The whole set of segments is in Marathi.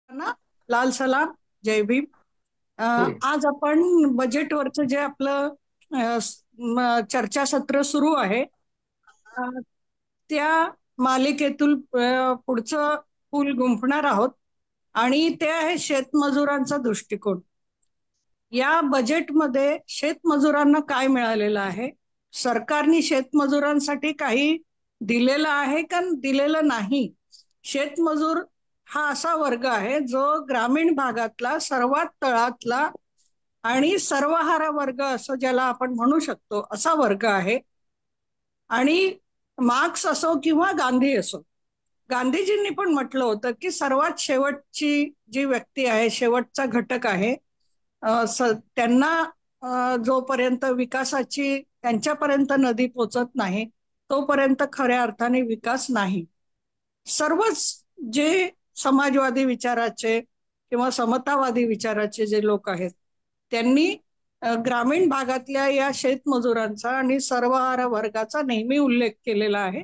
ना, लाल सलाम, जय भीम. आज आपण बजेटवरचं जे आपलं चर्चासत्र सुरू आहे, अ, त्या मालिकेतून पुढचं पूल गुंफणार आहोत. आणि ते आहे शेतमजुरांचा दृष्टिकोन. या बजेटमध्ये शेतमजुरांना काय मिळालेलं आहे, सरकारने शेतमजुरांसाठी काही दिलेलं आहे का दिलेलं नाही. शेतमजूर हा असा वर्ग आहे जो ग्रामीण भागातला सर्वात तळातला आणि सर्वहारा वर्ग असं ज्याला आपण म्हणू शकतो असा वर्ग आहे. आणि मार्क्स असो किंवा गांधी असो, गांधीजींनी पण म्हटलं होतं की सर्वात शेवटची जी व्यक्ती आहे, शेवटचा घटक आहे, त्यांना जोपर्यंत विकासाची त्यांच्यापर्यंत नदी पोचत नाही तोपर्यंत खऱ्या अर्थाने विकास नाही. सर्वच जे समाजवादी विचाराचे किंवा समतावादी विचाराचे जे लोक आहेत त्यांनी ग्रामीण भागातल्या या शेतमजुरांचा आणि सर्वहारा वर्गाचा नेहमी उल्लेख केलेला आहे.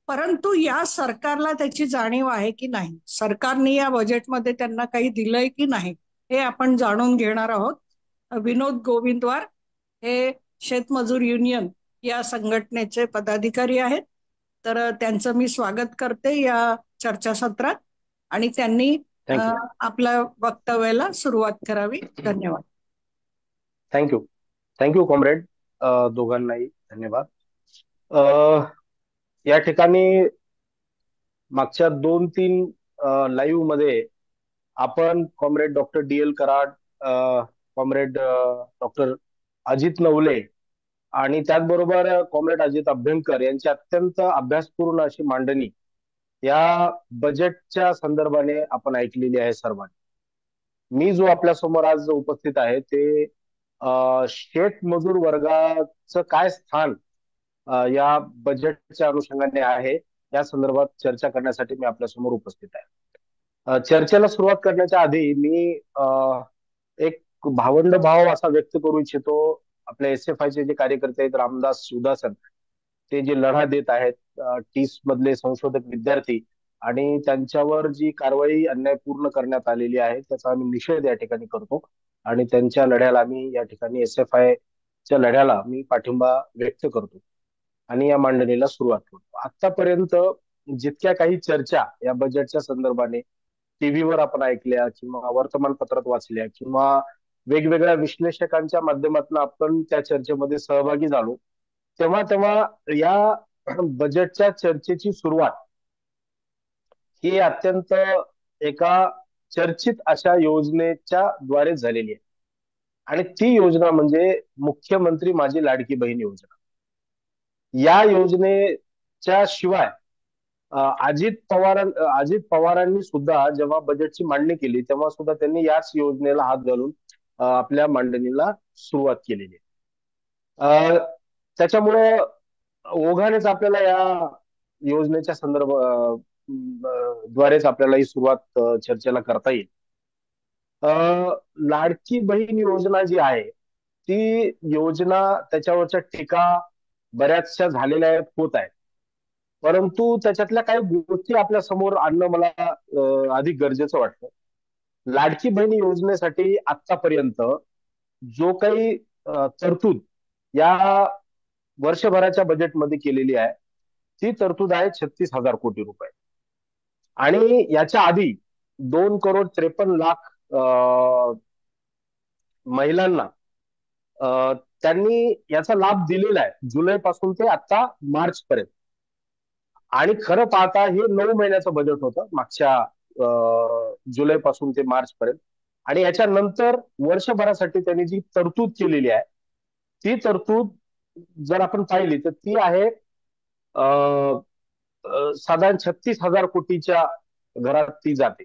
परंतु या सरकारला त्याची जाणीव आहे की नाही, सरकारने या बजेटमध्ये त्यांना काही दिलंय की नाही, हे आपण जाणून घेणार आहोत. विनोद गोविंदवार हे शेतमजूर युनियन या संघटनेचे पदाधिकारी आहेत. तर त्यांचं मी स्वागत करते या चर्चासत्रात आणि त्यांनी थँक्यू. आपल्या वक्तव्याला सुरुवात करावी. धन्यवाद. थँक्यू. Thank you comrade. दोघांनाही धन्यवाद. अ, या ठिकाणी मागच्या 2-3 लाईव्ह मध्ये आपण comrade doctor DL Karad, comrade doctor Ajit Navale आणि त्याचबरोबर कॉम्रेड अजित अभ्यंकर यांची अत्यंत अभ्यासपूर्ण अशी मांडणी या बजेटच्या संदर्भाने आपण ऐकलेली आहे सर्वांनी. मी जो आपल्या समोर आज उपस्थित आहे ते शेतमजूर वर्गाचं काय स्थान या बजेटच्या अनुषंगाने आहे या संदर्भात चर्चा करण्यासाठी मी आपल्या समोर उपस्थित आहे. चर्चेला सुरुवात करण्याच्या आधी मी एक भावंड भाव असा व्यक्त करू इच्छितो. आपल्या SFIचे जे कार्यकर्ते आहेत, रामदास उदासन, ते जे लढा देत आहेत, टीस मधले संशोधक विद्यार्थी, आणि त्यांच्यावर जी कारवाई अन्यायपूर्ण करण्यात आलेली आहे त्याचा आम्ही निषेध या ठिकाणी करतो आणि त्यांच्या लढ्याला मी या ठिकाणी SFIच्या लढ्याला मी पाठिंबा व्यक्त करतो आणि या मांडणीला सुरुवात करतो. आतापर्यंत जितक्या काही चर्चा या बजेटच्या संदर्भाने टीव्हीवर आपण ऐकल्या किंवा वर्तमानपत्रात वाचल्या किंवा वेगवेगळ्या विश्लेषकांच्या माध्यमातून आपण त्या चर्चेमध्ये सहभागी झालो, तेव्हा तेव्हा या बजेटच्या चर्चेची सुरुवात ही अत्यंत एका चर्चित अशा योजनेच्या द्वारे झालेली आहे आणि ती योजना म्हणजे मुख्यमंत्री माझी लाडकी बहीण योजना. या योजनेच्या शिवाय अजित पवारांनी सुद्धा जेव्हा बजेटची मांडणी केली तेव्हा सुद्धा त्यांनी याच योजनेला हात घालून आपल्या मांडणीला सुरुवात केलेली आहे. त्याच्यामुळे ओघानेच आपल्याला या योजनेच्या द्वारेच आपल्याला ही सुरुवात चर्चेला करता येईल. लाडकी बहीण योजना जी आहे ती योजना, त्याच्यावरच्या टीका बऱ्याचशा झालेल्या होत आहेत, परंतु त्याच्यातल्या काही गोष्टी आपल्या समोर आणणं मला अधिक गरजेचं वाटतं. लाडकी बहीण योजनेसाठी आतापर्यंत जो काही तरतूद या वर्षभराच्या बजेटमध्ये केलेली आहे ती तरतूद आहे 36,000 कोटी रुपये. आणि याच्या आधी 2,53,00,000 महिलांना त्यांनी याचा लाभ दिलेला आहे जुलै पासून ते आता मार्च पर्यंत. आणि खरं पाहता हे 9 महिन्याचं बजेट होतं मागच्या जुलै पासून ते मार्च पर्यंत. आणि याच्यानंतर वर्षभरासाठी त्यांनी जी तरतूद केलेली आहे ती तरतूद जर आपण पाहिली तर ती आहे साधारण 36,000 कोटीच्या घरात ती जाते.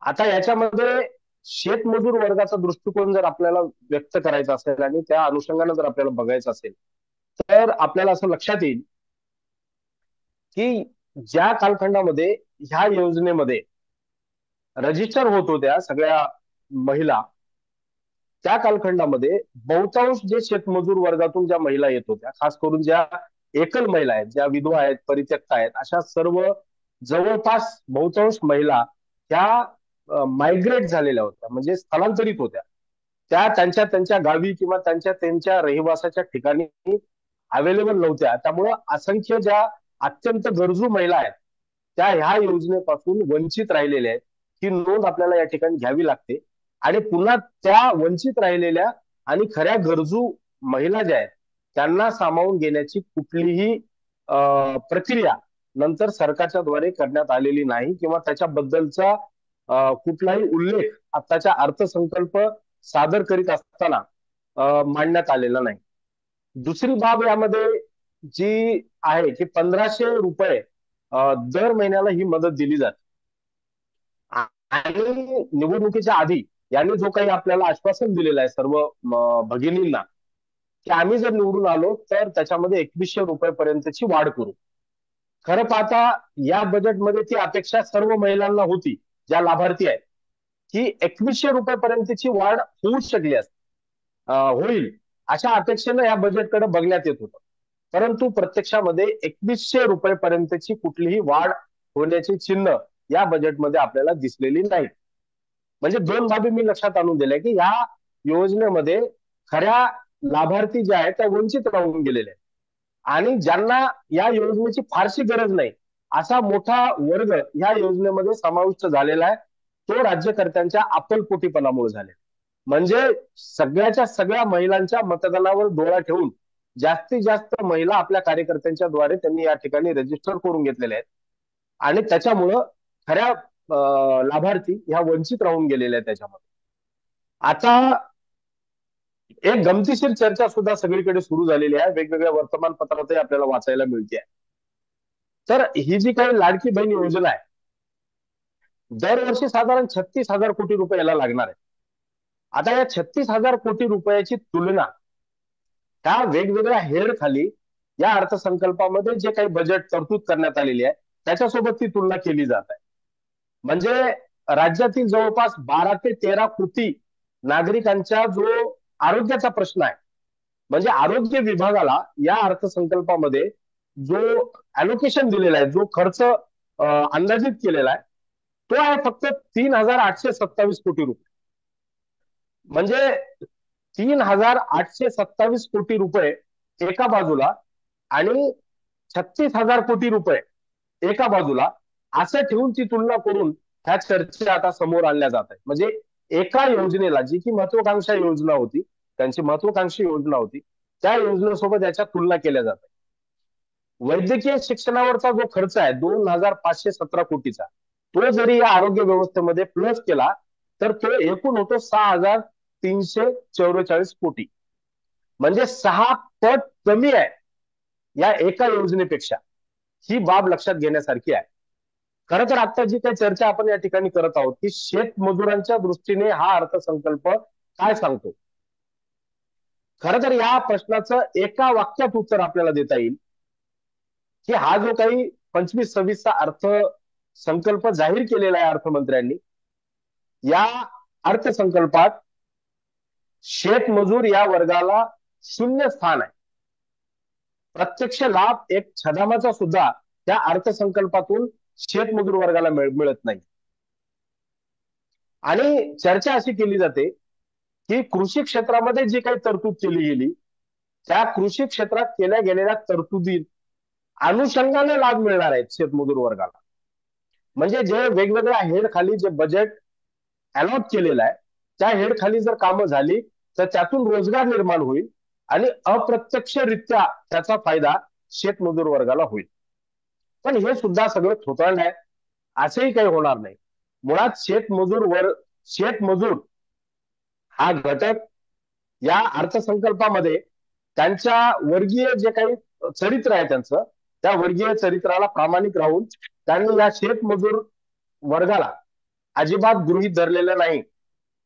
आता याच्यामध्ये शेतमजूर वर्गाचा दृष्टिकोन जर आपल्याला व्यक्त करायचा असेल आणि त्या अनुषंगाने जर आपल्याला बघायचं असेल तर आपल्याला असं लक्षात येईल की ज्या कालखंडामध्ये ह्या योजनेमध्ये रजिस्टर होत होत्या सगळ्या महिला, त्या कालखंडामध्ये बहुतांश जे शेतमजूर वर्गातून ज्या महिला येत होत्या, खास करून ज्या एकल महिला आहेत, ज्या विधवा आहेत, परित्यक्त आहेत, अशा सर्व जवळपास बहुतांश महिला ह्या मायग्रेट झालेल्या होत्या, म्हणजे स्थलांतरित होत्या. त्या त्यांच्या त्यांच्या गावी किंवा त्यांच्या त्यांच्या रहिवासाच्या ठिकाणी अवेलेबल नव्हत्या. त्यामुळं असंख्य ज्या अत्यंत गरजू महिला आहेत त्या ह्या योजनेपासून वंचित राहिलेल्या आहेत. ही नोंद आपल्याला या ठिकाणी घ्यावी लागते. आणि पुन्हा त्या वंचित राहिलेल्या आणि खऱ्या गरजू महिला ज्या आहेत त्यांना सामावून घेण्याची कुठलीही प्रक्रिया नंतर सरकारच्या द्वारे करण्यात आलेली नाही, किंवा त्याच्याबद्दलचा कुठलाही उल्लेख आताच्या अर्थसंकल्प सादर करीत असताना मांडण्यात आलेला नाही. दुसरी बाब यामध्ये जी आहे की 1500 रुपये दर महिन्याला ही मदत दिली जाते. आणि निवडणुकीच्या आधी यांनी जो काही आपल्याला आश्वासन दिलेलं आहे सर्व भगिनींना, की आम्ही जर निवडून आलो तर त्याच्यामध्ये 2100 रुपये पर्यंतची वाढ करू. खरं पाहता या बजेटमध्ये ती अपेक्षा सर्व महिलांना होती ज्या लाभार्थी आहेत, की 2100 रुपये पर्यंतची वाढ होऊ शकली असते, होईल अशा अपेक्षेनं या बजेटकडे बघण्यात येत होतं. परंतु प्रत्यक्षामध्ये 2100 रुपये पर्यंतची कुठलीही वाढ होण्याची चिन्ह या बजेटमध्ये आपल्याला दिसलेली नाही. म्हणजे दोन बाबी मी लक्षात आणून दिल्या, की या योजनेमध्ये खऱ्या लाभार्थी ज्या आहेत त्या वंचित राहून गेलेल्या आहेत, आणि ज्यांना या योजनेची फारशी गरज नाही असा मोठा वर्ग या योजनेमध्ये समाविष्ट झालेला आहे. तो राज्यकर्त्यांच्या अप्पलपोटीपणामुळे झाले. म्हणजे सगळ्याच्या सगळ्या महिलांच्या मतदानावर डोळा ठेवून जास्तीत जास्त महिला आपल्या कार्यकर्त्यांच्या द्वारे त्यांनी या ठिकाणी रजिस्टर करून घेतलेले आहेत, आणि त्याच्यामुळं खऱ्या लाभार्थी ह्या वंचित राहून गेलेल्या आहेत. त्याच्यामध्ये आता एक गमतीशीर चर्चा सुद्धा सगळीकडे सुरू झालेली आहे, वेगवेगळ्या वर्तमानपत्रातही आपल्याला वाचायला मिळते. तर ही जी काही लाडकी बहीण योजना आहे, दरवर्षी साधारण 36,000 कोटी रुपये याला लागणार आहे. आता या 36,000 कोटी रुपयाची तुलना त्या वेगवेगळ्या हेड खाली या अर्थसंकल्पामध्ये जे काही बजेट तरतूद करण्यात आलेली आहे त्याच्यासोबत ती तुलना केली जात आहे. म्हणजे राज्यातील जवळपास 12 ते 13 कोटी नागरिकांचा जो आरोग्याचा प्रश्न आहे, म्हणजे आरोग्य विभागाला या अर्थसंकल्पामध्ये जो अलोकेशन दिलेला आहे, जो खर्च अंदाजित केलेला आहे, तो आहे फक्त 3,827 कोटी रुपये. म्हणजे 3,827 कोटी रुपये एका बाजूला आणि 36,000 कोटी रुपये एका बाजूला, असं ठेवून ती तुलना करून ह्या चर्चा आता समोर आणल्या जात आहे. म्हणजे एका योजनेला जी की महत्वाकांक्षा योजना होती, त्यांची महत्वाकांक्षी योजना होती, त्या योजनेसोबत याच्या तुलना केल्या जात आहे. वैद्यकीय शिक्षणावरचा जो खर्च आहे 2,517 कोटीचा, तो जरी या आरोग्य व्यवस्थेमध्ये प्लस केला तर तो एकूण होतो 6,344 कोटी. म्हणजे 6 पट कमी आहे या एका योजनेपेक्षा. ही बाब लक्षात घेण्यासारखी आहे. खरं तर आता जी काही चर्चा आपण या ठिकाणी करत आहोत की शेतमजुरांच्या दृष्टीने हा अर्थसंकल्प काय सांगतो, खरं तर या प्रश्नाचं एका वाक्यात उत्तर आपल्याला देता येईल की हा जो काही 25-26चा अर्थसंकल्प जाहीर केलेला आहे अर्थमंत्र्यांनी, या अर्थसंकल्पात शेतमजूर या वर्गाला 0 स्थान आहे. प्रत्यक्ष लाभ एक छदामाचा सुद्धा त्या अर्थसंकल्पातून शेतमजूर वर्गाला मिळत नाही. आणि चर्चा अशी केली जाते की कृषी क्षेत्रामध्ये जी काही तरतूद केली गेली त्या कृषी क्षेत्रात केल्या गेलेल्या तरतुदी अनुषंगाने लाभ मिळणार आहेत शेतमजूर वर्गाला. म्हणजे जे वेगवेगळ्या हेड खाली जे बजेट अलॉट केलेलं आहे त्या हेड खाली जर कामं झाली तर त्यातून रोजगार निर्माण होईल आणि अप्रत्यक्षरित्या त्याचा फायदा शेतमजूर वर्गाला होईल. पण हे सुद्धा सगळं थोतांड आहे, असंही काही होणार नाही. मुळात शेतमजूर हा घटक या अर्थसंकल्पामध्ये त्यांच्या वर्गीय जे काही चरित्र आहे त्यांचं, त्या वर्गीय चरित्राला प्रामाणिक राहून त्यांनी या शेतमजूर वर्गाला अजिबात गृहीत धरलेलं नाही.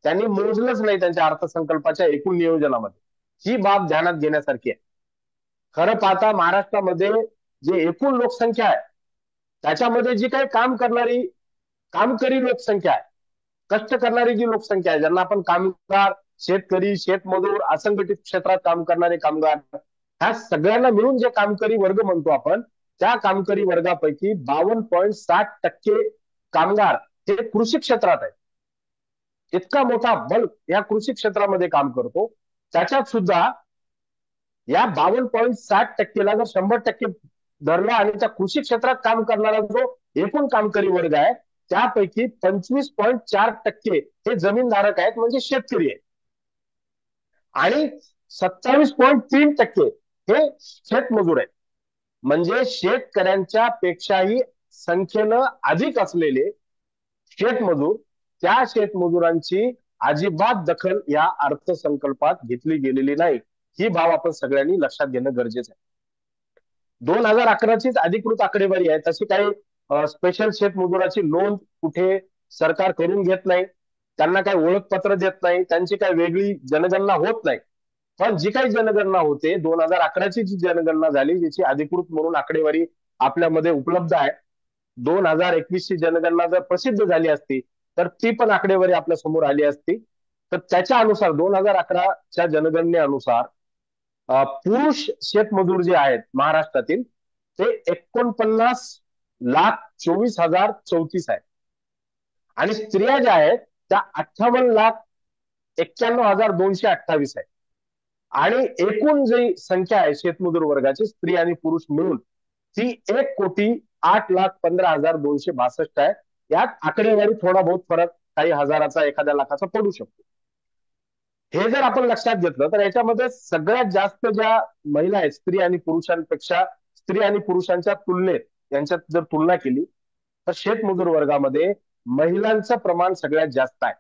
त्यांनी मोजलंच नाही त्यांच्या अर्थसंकल्पाच्या एकूण नियोजनामध्ये. ही बाब ध्यानात घेण्यासारखी आहे. खरं पाहता महाराष्ट्रामध्ये जे एकूण लोकसंख्या आहे त्याच्यामध्ये जी काही कामकरी लोकसंख्या आहे, कष्ट करणारी जी लोकसंख्या आहे, ज्यांना आपण कामगार, शेतकरी, शेतमजूर, असंघटित क्षेत्रात काम करणारे कामगार, ह्या सगळ्यांना मिळून जे कामकरी वर्ग म्हणतो आपण, त्या कामकरी वर्गापैकी 52.60% कामगार ते कृषी क्षेत्रात आहे. इतका मोठा बल्क या कृषी क्षेत्रामध्ये काम करतो. त्याच्यात सुद्धा या 52.60%ला जर 100% धरला आणि त्या कृषी क्षेत्रात काम करणारा जो एकूण कामकरी वर्ग आहे त्यापैकी 25.4% हे जमीनधारक आहेत, म्हणजे शेतकरी आहेत. आणि 27.3% हे शेतमजूर आहेत. म्हणजे शेतकऱ्यांच्या पेक्षाही संख्येनं अधिक असलेले शेतमजूर, त्या शेतमजुरांची अजिबात दखल या अर्थसंकल्पात घेतली गेलेली नाही. ही बाब आपण सगळ्यांनी लक्षात घेणं गरजेचं आहे. 2011चीच अधिकृत आकडेवारी आहे. तशी काही स्पेशल शेतमजुराची नोंद कुठे सरकार करून घेत नाही, त्यांना काही ओळखपत्र देत नाही, त्यांची काही वेगळी जनगणना होत नाही. पण जी काही जनगणना होते 2011ची जी जनगणना झाली, ज्याची अधिकृत म्हणून आकडेवारी आपल्यामध्ये उपलब्ध आहे, 2021ची जनगणना जर प्रसिद्ध झाली असती तर ती पण आकडेवारी आपल्या समोर आली असती. तर त्याच्या अनुसार 2011च्या जनगणनेनुसार पुरुष शेतमजूर जे आहेत महाराष्ट्रातील ते 49,24,034 आहेत आणि स्त्रिया ज्या आहेत त्या 58,91,228 आहेत. आणि एकूण जी संख्या आहे शेतमजूर वर्गाची स्त्री आणि पुरुष मिळून ती 1,08,15,262 आहे. यात आकडेवारी थोडा बहुत फरक काही हजाराचा एखाद्या लाखाचा पडू शकतो. हे जर आपण लक्षात घेतलं तर याच्यामध्ये सगळ्यात जास्त ज्या महिला आहेत स्त्री आणि पुरुषांपेक्षा, स्त्री आणि पुरुषांच्या तुलनेत यांच्यात जर तुलना केली तर शेतमजूर वर्गामध्ये महिलांचं प्रमाण सगळ्यात जास्त आहे.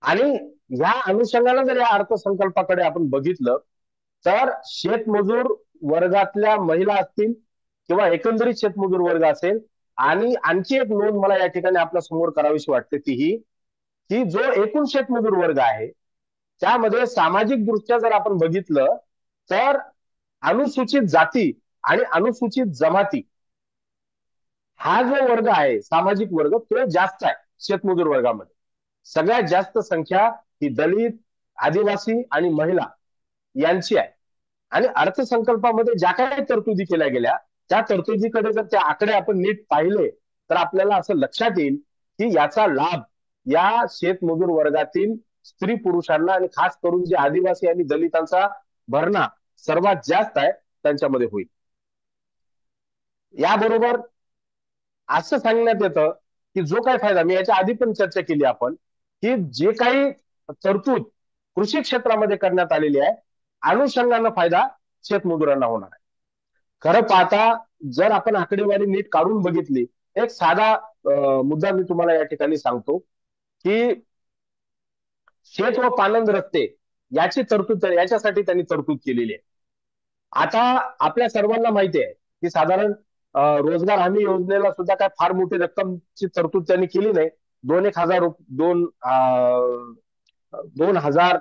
आणि या अनुषंगाने जर या अर्थसंकल्पाकडे आपण बघितलं तर शेतमजूर वर्गातल्या महिला असतील किंवा एकंदरीत शेतमजूर वर्ग असेल, आणि आणखी एक नोंद मला या ठिकाणी आपल्या समोर करावीशी वाटते ती ही की जो एकूण शेतमजूर वर्ग आहे त्यामध्ये सामाजिक दृष्ट्या जर आपण बघितलं तर अनुसूचित जाती आणि अनुसूचित जमाती हा जो वर्ग आहे सामाजिक वर्ग तो जास्त आहे शेतमजूर वर्गामध्ये. सगळ्यात जास्त संख्या ही दलित, आदिवासी आणि महिला यांची आहे. आणि अर्थसंकल्पामध्ये ज्या काही तरतुदी केल्या गेल्या त्या तरतुदीकडे जर ते आकडे आपण नीट पाहिले तर आपल्याला असं लक्षात येईल की याचा लाभ या शेतमजूर वर्गातील स्त्री पुरुषांना आणि खास करून जे आदिवासी आणि दलितांचा भरणा सर्वात जास्त आहे त्यांच्यामध्ये होईल. याबरोबर असं सांगण्यात येतं की जो काही फायदा, मी याच्या आधी पण चर्चा केली आपण, की जे काही तरतूद कृषी क्षेत्रामध्ये करण्यात आलेली आहे अनुषंगानं फायदा शेतमजुरांना होणार आहे. खरं पाहता जर आपण आकडेवारी नीट काढून बघितली, एक साधा मुद्दा मी तुम्हाला या ठिकाणी सांगतो की शेत व पाणंद रस्ते याची तरतूद याच्यासाठी त्यांनी तरतूद केलेली आहे. आता आपल्या सर्वांना माहिती आहे की साधारण रोजगार हमी योजनेला सुद्धा काय फार मोठी रक्कमची तरतूद त्यांनी केली नाही. 2,000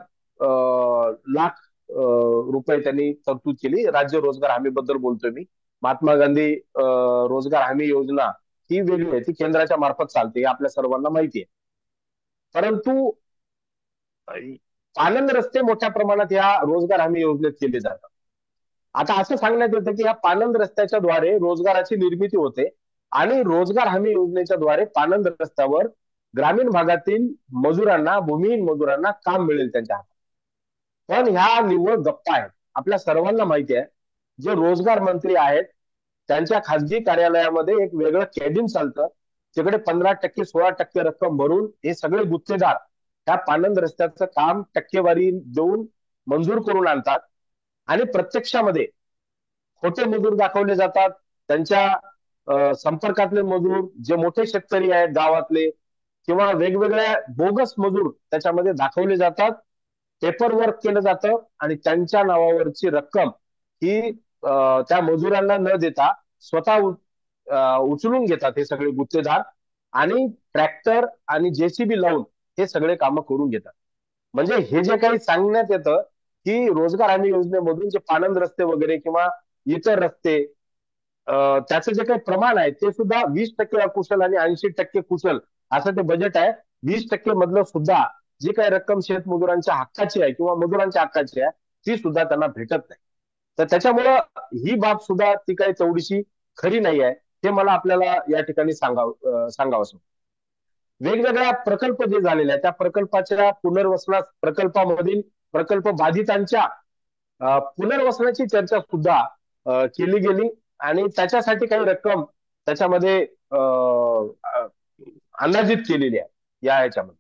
लाख रुपये त्यांनी तरतूद केली. राज्य रोजगार हमी बद्दल बोलतोय मी. महात्मा गांधी रोजगार हमी योजना ही वेगळी आहे, ती केंद्राच्या मार्फत चालते, हे आपल्या सर्वांना माहिती आहे. परंतु पाणंद रस्ते मोठ्या प्रमाणात या रोजगार हमी योजनेत केले जातात. आता असं सांगण्यात येतं की या पाणंद रस्त्याच्या द्वारे रोजगाराची निर्मिती होते आणि रोजगार हमी योजनेच्या द्वारे पाणंद रस्त्यावर ग्रामीण भागातील मजुरांना, भूमिहीन मजुरांना काम मिळेल त्यांच्या हातात. पण ह्या निव्वळ गप्पा आहेत. आपल्या सर्वांना माहिती आहे जे रोजगार मंत्री आहेत त्यांच्या खासगी कार्यालयामध्ये एक वेगळं कॅबिन चालतं, तिकडे 15%, 16% रक्कम भरून हे सगळे गुत्तेदार त्या पाणंद रस्त्याचं काम टक्केवारी देऊन मंजूर करून आणतात आणि प्रत्यक्षामध्ये खोटे मजूर दाखवले जातात. त्यांच्या संपर्कातले मजूर जे मोठे शेतकरी आहेत गावातले किंवा वेगवेगळ्या बोगस मजूर त्याच्यामध्ये दाखवले जातात, पेपर वर्क केलं जातं आणि त्यांच्या नावावरची रक्कम ही त्या मजुरांना न देता स्वतः उचलून घेतात हे सगळे गुत्तेदार आणि ट्रॅक्टर आणि जेसीबी लावून हे सगळे कामं करून घेतात. म्हणजे हे जे काही सांगण्यात येतं की रोजगार हमी योजनेमधून जे पाणंद रस्ते वगैरे किंवा इतर रस्ते त्याचं जे काही प्रमाण आहे ते सुद्धा 20% अकुशल आणि 80% कुशल असं ते बजेट आहे. 20% मधलं सुद्धा जी काही रक्कम शेतमजुरांच्या हक्काची आहे किंवा मजुरांच्या हक्काची आहे ती सुद्धा त्यांना भेटत नाही. तर त्याच्यामुळं ही बाब सुद्धा ती काही तेवढीशी खरी नाही आहे. हे मला आपल्याला या ठिकाणी सांगावं. वेगवेगळ्या प्रकल्प जे झालेले आहेत त्या प्रकल्पाच्या पुनर्वसनात प्रकल्पामधील प्रकल्प बाधितांच्या पुनर्वसनाची चर्चा सुद्धा केली गेली आणि त्याच्यासाठी काही रक्कम त्याच्यामध्ये अंदाजित केलेली आहे या ह्याच्यामध्ये.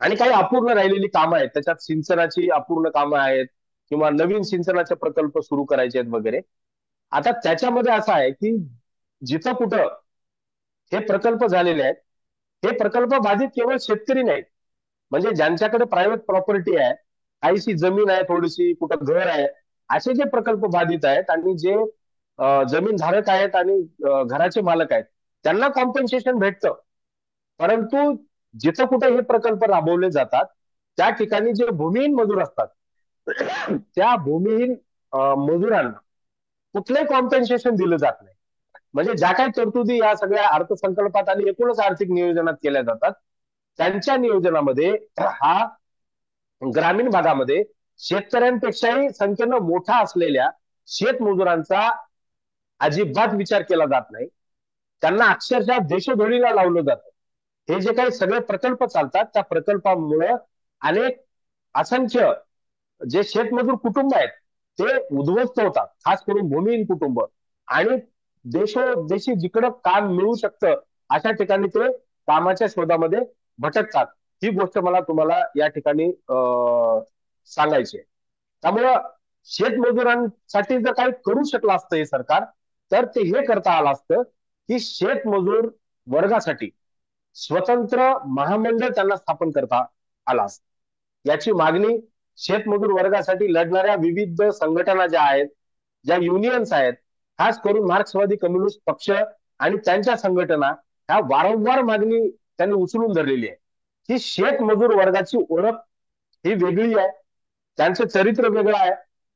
आणि काही अपूर्ण राहिलेली कामं आहेत त्याच्यात, सिंचनाची अपूर्ण कामं आहेत किंवा नवीन सिंचनाचे प्रकल्प सुरू करायचे आहेत वगैरे. आता त्याच्यामध्ये असं आहे की जिथं कुठं हे प्रकल्प झालेले आहेत हे प्रकल्प बाधित केवळ शेतकरी नाहीत, म्हणजे ज्यांच्याकडे प्रायव्हेट प्रॉपर्टी आहे, काहीशी जमीन आहे, थोडीशी कुठं घर आहे, असे जे प्रकल्प बाधित आहेत आणि जे जमीन धारक आहेत आणि घराचे मालक आहेत त्यांना कॉम्पेन्सेशन भेटतं. परंतु जिथं कुठे हे प्रकल्प राबवले जातात त्या ठिकाणी जे भूमिहीन मजूर असतात त्या भूमिहीन मजुरांना कुठलंही कॉम्पेन्सेशन दिलं जात नाही. म्हणजे ज्या काही तरतुदी या सगळ्या अर्थसंकल्पात आणि एकूणच आर्थिक नियोजनात केल्या जातात त्यांच्या नियोजनामध्ये हा ग्रामीण भागामध्ये शेतकऱ्यांपेक्षाही संख्येनं मोठा असलेल्या शेतमजुरांचा अजिबात विचार केला जात नाही. त्यांना अक्षरशः देशोधडीला लावलं जातं. हे जे काही सगळे प्रकल्प चालतात त्या प्रकल्पामुळे अनेक असंख्य जे शेतमजूर कुटुंब आहेत ते उद्ध्वस्त होतात, खास करून भूमिहीन कुटुंब, आणि देशोदेशी जिकडं काम मिळू शकतं अशा ठिकाणी ते कामाच्या शोधामध्ये भटकतात. ही गोष्ट मला तुम्हाला या ठिकाणी सांगायची आहे. त्यामुळं शेतमजुरांसाठी जर काही करू शकलं असतं हे सरकार तर ते हे करता आलं असतं की शेतमजूर वर्गासाठी स्वतंत्र महामंडळ त्यांना स्थापन करता आला असतं. याची मागणी शेतमजूर वर्गासाठी लढणाऱ्या विविध संघटना ज्या आहेत, ज्या युनियन्स आहेत, खास करून मार्क्सवादी कम्युनिस्ट पक्ष आणि त्यांच्या संघटना ह्या वारंवार मागणी त्यांनी उचलून धरलेली आहे की शेतमजूर वर्गाची ओळख ही वेगळी आहे, त्यांचं चरित्र वेगळं आहे,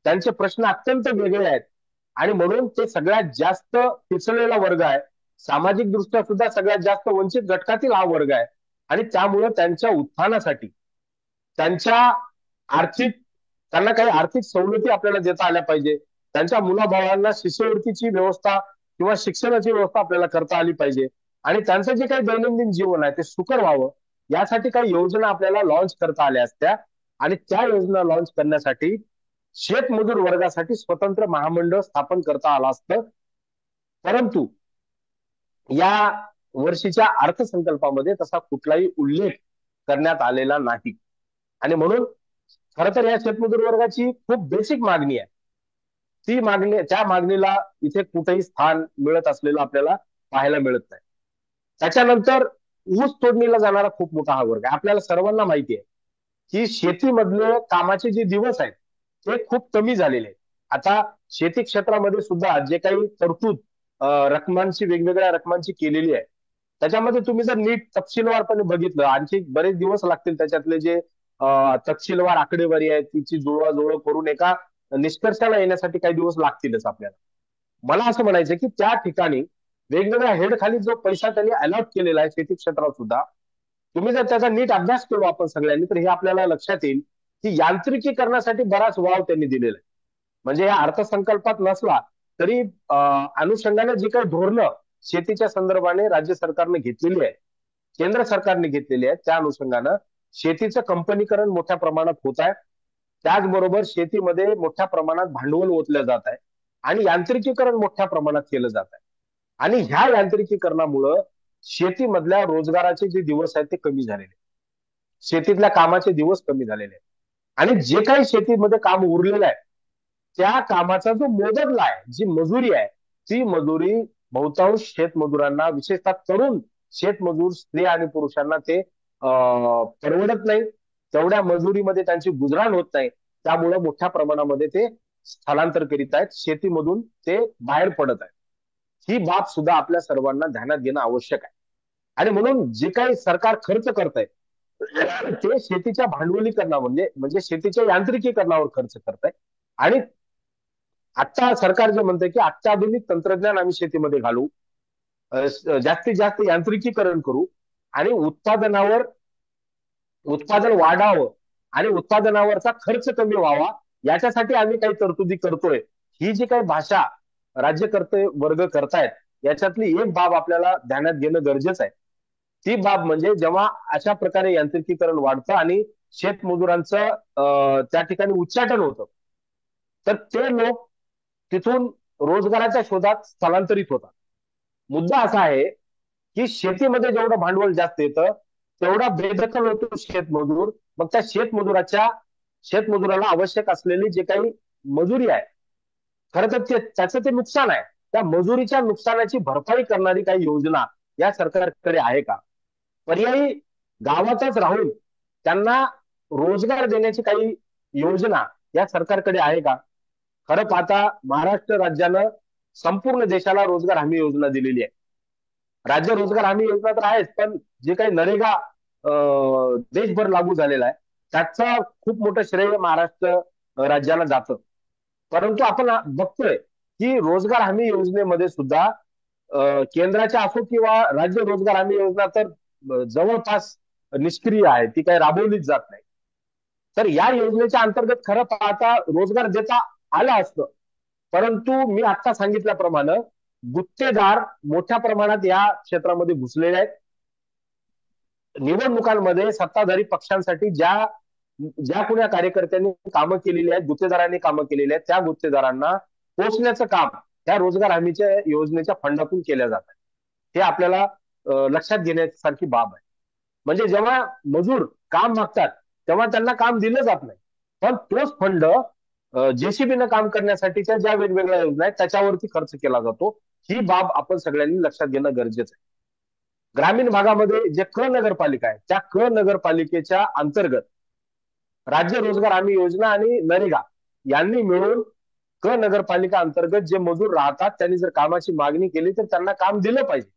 त्यांचे प्रश्न अत्यंत वेगळे आहेत आणि म्हणून ते सगळ्यात जास्त पिचलेला वर्ग आहे, सामाजिक दृष्ट्या सुद्धा सगळ्यात जास्त वंचित घटकातील हा वर्ग आहे आणि त्यामुळे त्यांच्या उत्थानासाठी त्यांच्या त्यांना काही आर्थिक सवलती आपल्याला देता आल्या पाहिजे, त्यांच्या मुलाभावांना शिष्यवृत्तीची व्यवस्था किंवा शिक्षणाची व्यवस्था आपल्याला करता आली पाहिजे आणि त्यांचं जे काही दैनंदिन जीवन आहे ते सुकर व्हावं यासाठी काही योजना आपल्याला लॉन्च करता आल्या असत्या आणि त्या योजना लॉन्च करण्यासाठी शेतमजूर वर्गासाठी स्वतंत्र महामंडळ स्थापन करता आलं असतं. परंतु या वर्षीच्या अर्थसंकल्पामध्ये तसा कुठलाही उल्लेख करण्यात आलेला नाही आणि म्हणून खर तर या शेतमजूर वर्गाची खूप बेसिक मागणी आहे, ती मागणी, त्या मागणीला इथे कुठेही स्थान मिळत असलेलं आपल्याला पाहायला मिळत नाही. त्याच्यानंतर ऊस तोडणीला जाणारा खूप मोठा हा वर्ग आहे. आपल्याला सर्वांना माहिती आहे की शेतीमधले कामाचे जे दिवस आहेत ते खूप कमी झालेले आहेत. आता शेती क्षेत्रामध्ये सुद्धा जे काही तरतूद रकमांची, वेगवेगळ्या रकमांची केलेली आहे त्याच्यामध्ये तुम्ही जर नीट तपशीलवारपणे बघितलं, आणखी बरेच दिवस लागतील त्याच्यातले जे तपशीलवार आकडेवारी आहे तिची जुळवाजुळव करून एका निष्कर्षाला येण्यासाठी काही दिवस लागतीलच आपल्याला. मला असं म्हणायचं की त्या ठिकाणी वेगवेगळ्या हेड खाली जो पैसा त्यांनी अलॉट केलेला आहे शेती क्षेत्रात सुद्धा, तुम्ही जर त्याचा नीट अभ्यास केलो आपण सगळ्यांनी तर हे आपल्याला लक्षात येईल की यांत्रिकीकरणासाठी बराच वाव त्यांनी दिलेला आहे. म्हणजे या अर्थसंकल्पात नसला तरी अनुषंगाने जी काही धोरणं शेतीच्या संदर्भाने राज्य सरकारने घेतलेली आहे, केंद्र सरकारने घेतलेली आहे, त्या अनुषंगानं शेतीचं कंपनीकरण मोठ्या प्रमाणात होत आहे. त्याचबरोबर शेतीमध्ये मोठ्या प्रमाणात भांडवल ओतलं जात आहे आणि यांत्रिकीकरण मोठ्या प्रमाणात केलं जात आहे आणि ह्या यांत्रिकीकरणामुळं शेतीमधल्या रोजगाराचे जे दिवस आहेत ते कमी झालेले, शेतीतल्या कामाचे दिवस कमी झालेले आणि जे काही शेतीमध्ये काम उरलेलं आहे त्या कामाचा जो मोबदला आहे, जी मजुरी आहे, ती मजुरी बहुतांश शेतमजुरांना, विशेषतः तरुण शेतमजूर स्त्री आणि पुरुषांना ते परवडत नाही. तेवढ्या मजुरीमध्ये त्यांची गुजराण होत नाही. त्यामुळे मोठ्या प्रमाणामध्ये ते स्थलांतर करीत आहेत, शेतीमधून ते बाहेर पडत आहेत. ही बाब सुद्धा आपल्या सर्वांना ध्यानात घेणं आवश्यक आहे आणि म्हणून जे काही सरकार खर्च करत आहे ते शेतीच्या भांडवलीकरणावर म्हणजे शेतीच्या यांत्रिकीकरणावर खर्च करत आहे आणि आता सरकार जे म्हणतंय की अत्याधुनिक तंत्रज्ञान आम्ही शेतीमध्ये घालू, जास्तीत जास्त यांत्रिकीकरण करू आणि उत्पादन वाढावं आणि उत्पादनावरचा खर्च कमी व्हावा याच्यासाठी आम्ही काही तरतुदी करतोय, ही जी काही भाषा राज्यकर्ते वर्ग करतायत याच्यातली एक बाब आपल्याला ध्यानात घेणं गरजेचं आहे. ती बाब म्हणजे जेव्हा अशा प्रकारे यांत्रिकीकरण वाढतं आणि शेतमजुरांचं त्या ठिकाणी उच्चाटन होतं, तर ते लोक तिथून रोजगाराच्या शोधात स्थलांतरित होतात. मुद्दा असा आहे की शेतीमध्ये जेवढं भांडवल जास्त येतं तेवढा बेदखल होतो शेतमजूर. मग त्या शेतमजुराला आवश्यक असलेली जे काही मजुरी आहे, खरं तर त्याचं ते नुकसान आहे. त्या मजुरीच्या नुकसानाची भरपाई करणारी काही योजना या सरकारकडे आहे का? पर्यायी गावातच राहून त्यांना रोजगार देण्याची काही योजना या सरकारकडे आहे का? खरं पाहता महाराष्ट्र राज्यानं संपूर्ण देशाला रोजगार हमी योजना दिलेली आहे. राज्य रोजगार हमी योजना तर आहेच, पण जे काही नरेगा देशभर लागू झालेला आहे त्याचा खूप मोठं श्रेय महाराष्ट्र राज्याला जातं. परंतु आपण बघतोय की रोजगार हमी योजनेमध्ये सुद्धा केंद्राच्या असो किंवा राज्य रोजगार हमी योजना तर जवळपास निष्क्रिय आहे, ती काही राबवलीच जात नाही. तर या योजनेच्या अंतर्गत खरं पाहता रोजगार देता आलं असतं, परंतु मी आता सांगितल्याप्रमाणे गुत्तेदार मोठ्या प्रमाणात या क्षेत्रामध्ये घुसलेले आहेत. निवडणुकांमध्ये सत्ताधारी पक्षांसाठी ज्या ज्या कोण्या कार्यकर्त्यांनी कामं केलेली आहेत, गुत्तेदारांनी कामं केलेली आहेत, त्या गुत्तेदारांना पोचण्याचं काम त्या रोजगार हमीच्या योजनेच्या फंडातून केल्या जात आहे. हे आपल्याला लक्षात घेण्यासारखी बाब आहे. म्हणजे जेव्हा मजूर काम मागतात तेव्हा त्यांना काम दिलं जात नाही, पण तोच फंड जेसीबीनं काम करण्यासाठीच्या ज्या वेगवेगळ्या योजना आहेत त्याच्यावरती खर्च केला जातो. ही बाब आपण सगळ्यांनी लक्षात घेणं गरजेचं आहे. ग्रामीण भागामध्ये जे क नगरपालिका आहे त्या क नगरपालिकेच्या अंतर्गत राज्य रोजगार हमी योजना आणि नरेगा यांनी मिळून क नगरपालिका अंतर्गत जे मजूर राहतात त्यांनी जर कामाची मागणी केली तर त्यांना काम दिलं पाहिजे.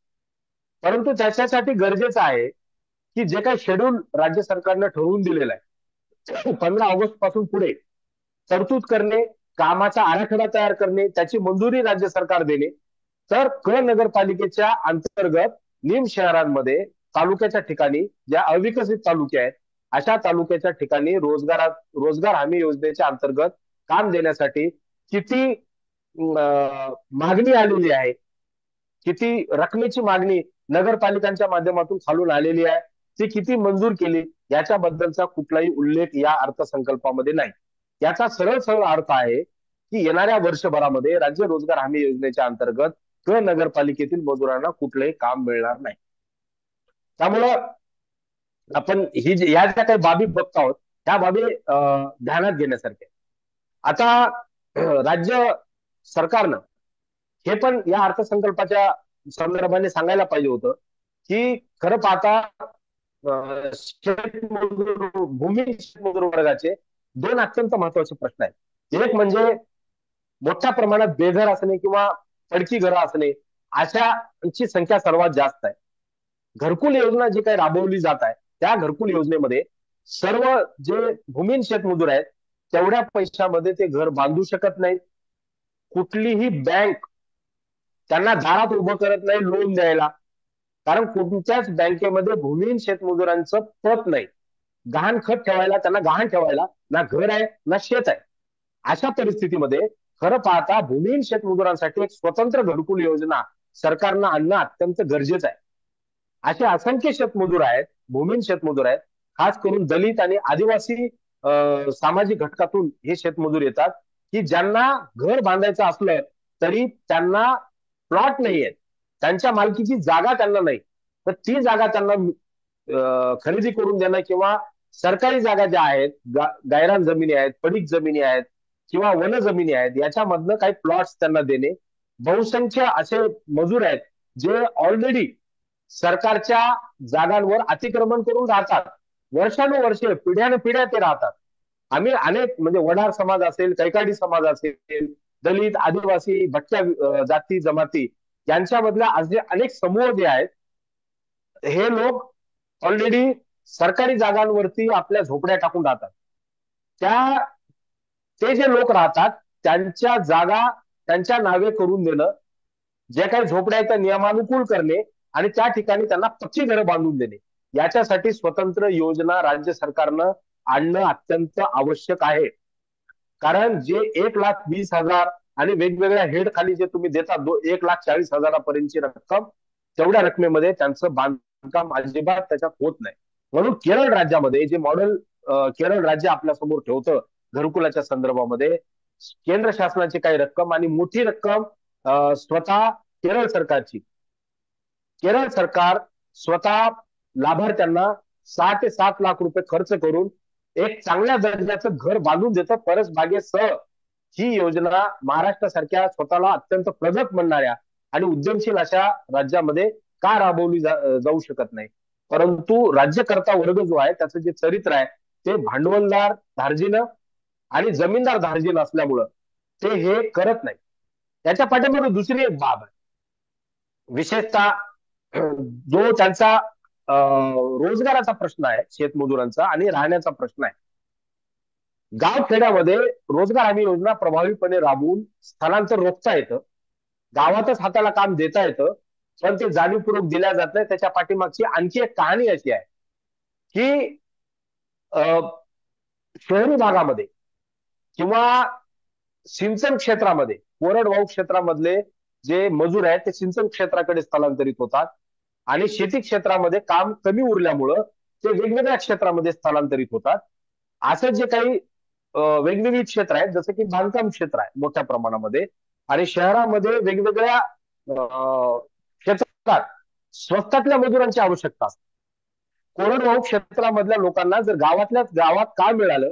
परंतु त्याच्यासाठी गरजेचं आहे की जे काही शेड्यूल राज्य सरकारनं ठरवून दिलेलं आहे 15 ऑगस्ट पासून पुढे तरतूद करणे, कामाचा आराखडा तयार करणे, त्याची मंजुरी राज्य सरकार देणे, तर क नगरपालिकेच्या अंतर्गत निम शहरांमध्ये तालुक्याच्या ठिकाणी ज्या अविकसित तालुके आहेत अशा तालुक्याच्या ठिकाणी रोजगार हमी योजनेच्या अंतर्गत काम देण्यासाठी किती मागणी आलेली आहे, किती रकमेची मागणी नगरपालिकांच्या माध्यमातून खालून आलेली आहे, ती किती मंजूर केली याच्याबद्दलचा कुठलाही उल्लेख या अर्थसंकल्पामध्ये नाही. याचा सरळ सरळ अर्थ आहे की येणाऱ्या वर्षभरामध्ये राज्य रोजगार हमी योजनेच्या अंतर्गत क नगरपालिकेतील मजुरांना कुठलंही काम मिळणार नाही. त्यामुळं आपण या ज्या काही बाबी बघत आहोत त्या बाबी ध्यानात घेण्यासारख्या. आता राज्य सरकारनं हे पण या अर्थसंकल्पाच्या संदर्भाने सांगायला पाहिजे होतं की खरं पाहता भूमी शेतमजूर वर्गाचे दोन अत्यंत महत्वाचे प्रश्न आहेत. एक म्हणजे मोठ्या प्रमाणात बेघर असणे किंवा पडकी घरं असणे, अशाची संख्या सर्वात जास्त आहे. घरकुल योजना जी काही राबवली जात आहे त्या घरकुल योजनेमध्ये सर्व जे भूमिहीन शेतमजूर आहेत तेवढ्या पैशामध्ये ते घर बांधू शकत नाहीत. कुठलीही बँक त्यांना दारात उभं करत नाही लोन द्यायला, कारण कोणत्याच बँकेमध्ये भूमिहीन शेतमजुरांचं पत नाही. गहाणखत ठेवायला, त्यांना गहाण ठेवायला ना घर आहे ना शेत आहे. अशा परिस्थितीमध्ये खरं पाहता भूमिहीन शेतमजुरांसाठी एक स्वतंत्र घरकुल योजना सरकारनं आणणं अत्यंत गरजेचं आहे. असे असंख्य शेतमजूर आहेत, भूमिहीन शेतमजूर आहेत, खास करून दलित आणि आदिवासी सामाजिक घटकातून हे शेतमजूर येतात की ज्यांना घर बांधायचं असलं तरी त्यांना प्लॉट नाही आहेत, त्यांच्या मालकीची जागा त्यांना नाही, तर ती जागा त्यांना खरेदी करून देणं किंवा सरकारी जागा ज्या आहेत, गायरान जमिनी आहेत, पडीक जमिनी आहेत किंवा वन जमिनी आहेत, याच्यामधनं काही प्लॉट्स त्यांना देणे. बहुसंख्य असे मजूर आहेत जे ऑलरेडी सरकारच्या जागांवर अतिक्रमण करून राहतात, वर्षानुवर्षे पिढ्यानपिढ्या ते राहतात. आम्ही अनेक म्हणजे वडार समाज असेल, कैकाडी समाज असेल, दलित, आदिवासी, भटक्या जाती जमाती यांच्यामधल्या असे अनेक समूह जे आहेत हे लोक ऑलरेडी सरकारी जागांवरती आपल्या झोपड्या टाकून राहतात. ते जे लोक राहतात त्यांच्या जागा त्यांच्या नावे करून देणं, जे काही झोपड्या आहेत त्या नियमानुकूल करणे आणि त्या ठिकाणी त्यांना पक्की घरं बांधून देणे, याच्यासाठी स्वतंत्र योजना राज्य सरकारनं आणणं अत्यंत आवश्यक आहे. कारण जे 1,20,000 आणि वेगवेगळ्या हेड खाली जे तुम्ही देता 1,40,000 रक्कम, तेवढ्या रकमेमध्ये त्यांचं बांधकाम अजिबात त्याच्यात होत नाही. म्हणून केरळ राज्यामध्ये जे मॉडेल केरळ राज्य आपल्या समोर ठेवतं घरकुलाच्या संदर्भामध्ये, केंद्र शासनाची काही रक्कम आणि मोठी रक्कम स्वतः केरळ सरकारची, केरळ सरकार स्वतः लाभार्थ्यांना 6 ते 7 लाख रुपये खर्च करून एक चांगल्या दर्जाचं घर बांधून देतं परसबागेसह. ही योजना महाराष्ट्रासारख्या स्वतःला अत्यंत प्रगत म्हणणाऱ्या आणि उद्यमशील अशा राज्यामध्ये का राबवली जाऊ शकत नाही? परंतु राज्यकर्ता वर्ग जो आहे त्याचं जे चरित्र आहे ते भांडवलदार धार्जिन आणि जमीनदार धार्जिन असल्यामुळं ते हे करत नाही. त्याच्या पाठीमागे दुसरी एक बाब आहे, विशेषतः जो त्यांचा रोजगाराचा प्रश्न आहे, शेतमजुरांचा आणि राहण्याचा प्रश्न आहे. गाव खेड्यामध्ये रोजगार हमी योजना प्रभावीपणे राबवून स्थलांतर रोखता येतं, गावातच हाताला काम देता येतं, पण ते जाणीवपूर्वक दिल्या जात नाही. त्याच्या पाठीमागची आणखी एक कहाणी अशी आहे की शहरी भागामध्ये किंवा सिंचन क्षेत्रामध्ये, कोरडवाहू क्षेत्रामधले जे मजूर आहेत ते सिंचन क्षेत्राकडे स्थलांतरित होतात आणि शेती क्षेत्रामध्ये काम कमी उरल्यामुळं ते वेगवेगळ्या क्षेत्रामध्ये स्थलांतरित होतात. असं जे काही वेगवेगळी क्षेत्र आहेत, जसं की बांधकाम क्षेत्र आहे मोठ्या प्रमाणामध्ये, आणि शहरामध्ये वेगवेगळ्या क्षेत्रात स्वस्तातल्या मजुरांची आवश्यकता असते. कोरडवाहू क्षेत्रामधल्या लोकांना जर गावातल्याच गावात काम मिळालं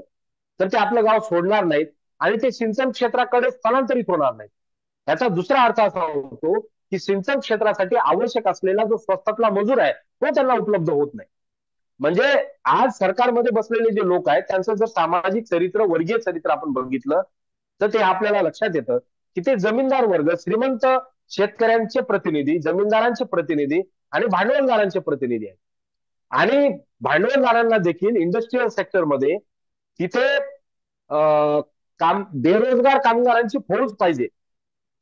तर ते आपलं गाव सोडणार नाहीत आणि ते सिंचन क्षेत्राकडे स्थलांतरित होणार नाहीत. याचा दुसरा अर्थ असा होतो की सिंचन क्षेत्रासाठी आवश्यक असलेला जो स्वस्तातला मजूर आहे तो त्यांना उपलब्ध होत नाही. म्हणजे आज सरकारमध्ये बसलेले जे लोक आहेत त्यांचं जर सामाजिक चरित्र, वर्गीय चरित्र आपण बघितलं तर ते आपल्याला लक्षात येतं की ते जमीनदार वर्ग, श्रीमंत शेतकऱ्यांचे प्रतिनिधी, जमीनदारांचे प्रतिनिधी आणि भांडवलदारांचे प्रतिनिधी आहेत. आणि भांडवलदारांना देखील इंडस्ट्रीयल सेक्टरमध्ये तिथे बेरोजगार कामगारांची फौज पाहिजे,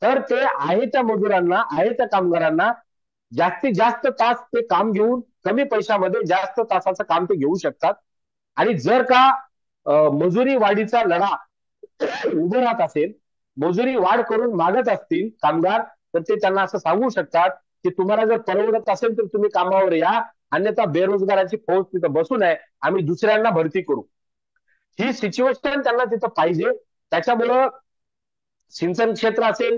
तर ते आहे त्या मजुरांना, आहे त्या कामगारांना जास्तीत जास्त तास ते काम घेऊन कमी पैशामध्ये जास्त तासाचं काम ते घेऊ शकतात. आणि जर का मजुरी वाढीचा लढा उभं राहत असेल, मजुरी वाढ करून मागत असतील कामगार, तर ते त्यांना असं सांगू शकतात की तुम्हाला जर परवडत असेल तर तुम्ही कामावर या, अन्यथा बेरोजगाराची फौज तिथं बसून आहे, आम्ही दुसऱ्यांना भरती करू. ही सिच्युएशन त्यांना तिथं पाहिजे. त्याच्यामुळं सिंचन क्षेत्र असेल,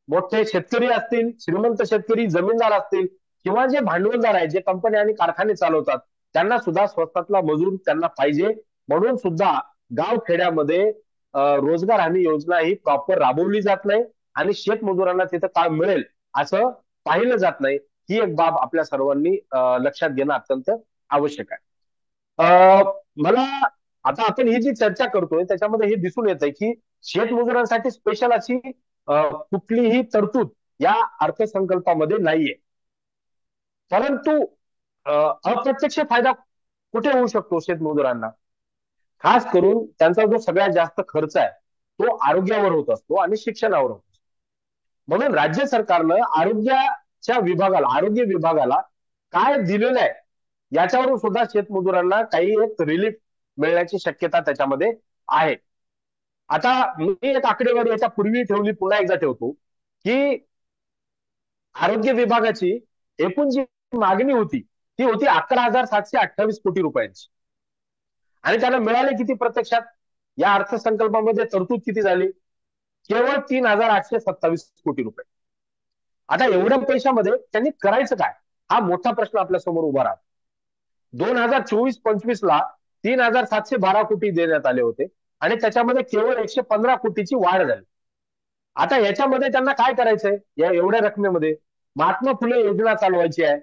मोठे शेतकरी असतील, श्रीमंत शेतकरी, जमीनदार असतील किंवा जे भांडवलदार आहेत, जे कंपन्या आणि कारखाने चालवतात, त्यांना सुद्धा स्वस्तातला मजूर त्यांना पाहिजे. म्हणून सुद्धा गाव खेड्यामध्ये रोजगार हमी योजना ही प्रॉपर राबवली जात नाही आणि शेतमजुरांना तिथं काम मिळेल असं पाहिलं जात नाही. ही एक बाब आपल्या सर्वांनी लक्षात घेणं अत्यंत आवश्यक आहे. मला आता आपण ही जी चर्चा करतोय त्याच्यामध्ये हे दिसून येत आहे की शेतमजुरांसाठी स्पेशल अशी कुठलीही तरतूद या अर्थसंकल्पामध्ये नाहीये. परंतु अप्रत्यक्ष फायदा कुठे होऊ शकतो शेतमजुरांना? खास करून त्यांचा जो सगळ्यात जास्त खर्च आहे तो आरोग्यावर होत असतो आणि शिक्षणावर होत असतो. म्हणून राज्य सरकारनं आरोग्य विभागाला काय दिलेलं आहे याच्यावरून सुद्धा शेतमजुरांना काही एक रिलीफ मिळण्याची शक्यता त्याच्यामध्ये आहे. आता मी एक आकडेवारी याच्या पूर्वी ठेवली, पुन्हा एकदा ठेवतो की आरोग्य विभागाची एकूण जी मागणी होती ती होती 11,728 कोटी रुपयांची, आणि त्याला मिळाले किती प्रत्यक्षात? या अर्थसंकल्पामध्ये तरतूद किती झाली? केवळ 3,827 कोटी रुपये. आता एवढ्या पैशामध्ये त्यांनी करायचं काय, हा मोठा प्रश्न आपल्या समोर उभा राहतो. 2024-25 ला 3,712 कोटी देण्यात आले होते आणि त्याच्यामध्ये केवळ 115 कोटीची वाढ झाली. आता याच्यामध्ये त्यांना काय करायचंय? या एवढ्या रकमेमध्ये महात्मा फुले योजना चालवायची आहे.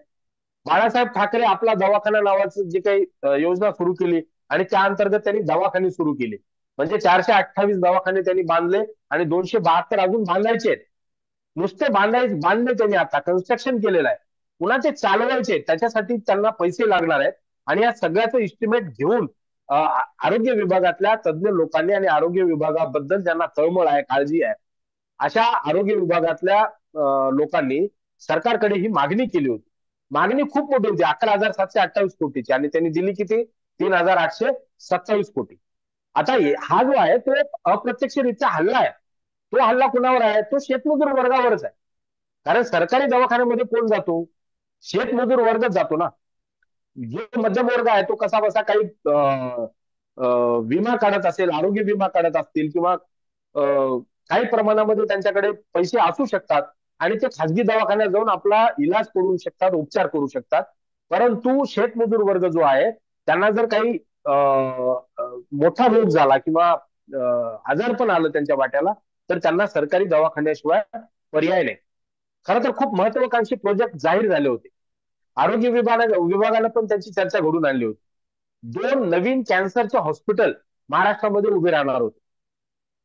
बाळासाहेब ठाकरे आपला दवाखाना नावाचं जे काही योजना सुरू केली आणि त्या अंतर्गत त्यांनी दवाखाने सुरू केले. म्हणजे 428 दवाखाने त्यांनी बांधले आणि 272 अजून बांधायचे आहेत. नुसते बांधले त्यांनी, आता कन्स्ट्रक्शन केलेलं आहे, पुन्हा ते चालवायचे, त्याच्यासाठी त्यांना पैसे लागणार आहेत. आणि या सगळ्याचं इस्टिमेट घेऊन आरोग्य विभागातल्या तज्ज्ञ लोकांनी आणि आरोग्य विभागाबद्दल ज्यांना तळमळ आहे, काळजी आहे, अशा आरोग्य विभागातल्या लोकांनी सरकारकडे ही मागणी केली होती. मागणी खूप मोठी होती, 11,728 कोटीची, आणि त्यांनी दिली किती? 3,827 कोटी. आता हा जो आहे तो अप्रत्यक्षरित्या हल्ला आहे. तो हल्ला कुणावर आहे? तो शेतमजूर वर्गावरच आहे. कारण सरकारी दवाखान्यामध्ये कोण जातो? शेतमजूर वर्गच जातो ना. जो मध्यम वर्ग आहे तो कसा बसा काही विमा काढत असेल, आरोग्य विमा काढत असतील किंवा काही प्रमाणामध्ये त्यांच्याकडे पैसे असू शकतात आणि ते खासगी दवाखान्यात जाऊन आपला इलाज करू शकतात, उपचार करू शकतात. परंतु शेतमजूर वर्ग जो आहे त्यांना जर काही मोठा रोग झाला किंवा आजार पण आलं त्यांच्या वाट्याला, तर त्यांना सरकारी दवाखान्याशिवाय पर्याय नाही. खरं तर खूप महत्वाकांक्षी प्रोजेक्ट जाहीर झाले होते. आरोग्य विभागानं पण त्यांची चर्चा घडून आणली होती. 2 नवीन कॅन्सरचे हॉस्पिटल महाराष्ट्रामध्ये उभे राहणार होते.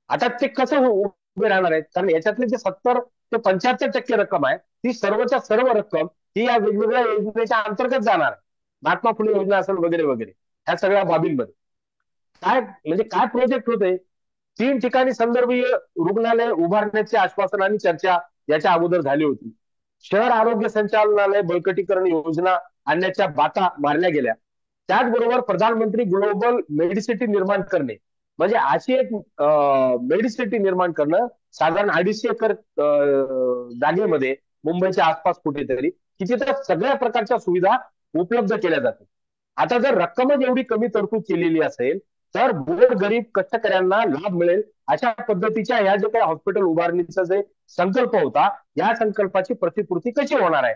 आता ते कसं उभे राहणार आहेत? कारण याच्यातले जे 70 ते 75% रक्कम आहे ती सर्वच्या सर्व रक्कम ही या वेगवेगळ्या योजनेच्या अंतर्गत जाणार आहे. महात्मा फुले योजना असेल वगैरे वगैरे ह्या सगळ्या बाबींमध्ये काय म्हणजे काय प्रोजेक्ट होते? 3 ठिकाणी संदर्भीय रुग्णालय उभारण्याचे आश्वासन आणि चर्चा याच्या अगोदर झाली होती. शहर आरोग्य संचालनालय बळकटीकरण योजना आणण्याच्या बाता मारल्या गेल्या. त्याचबरोबर प्रधानमंत्री ग्लोबल मेडिसिटी निर्माण करणे, म्हणजे अशी एक मेडिसिटी निर्माण करणं साधारण 250 एकर जागेमध्ये मुंबईच्या आसपास कुठेतरी, की तिथे सगळ्या प्रकारच्या सुविधा उपलब्ध केल्या जातात. आता जर रक्कमच एवढी कमी तरतूद केलेली असेल तर गोरगरीब कष्टकऱ्यांना लाभ मिळेल अशा पद्धतीच्या ह्या जे काही हॉस्पिटल उभारणीचा जे संकल्प होता, या संकल्पाची प्रतिपूर्ती कशी होणार आहे?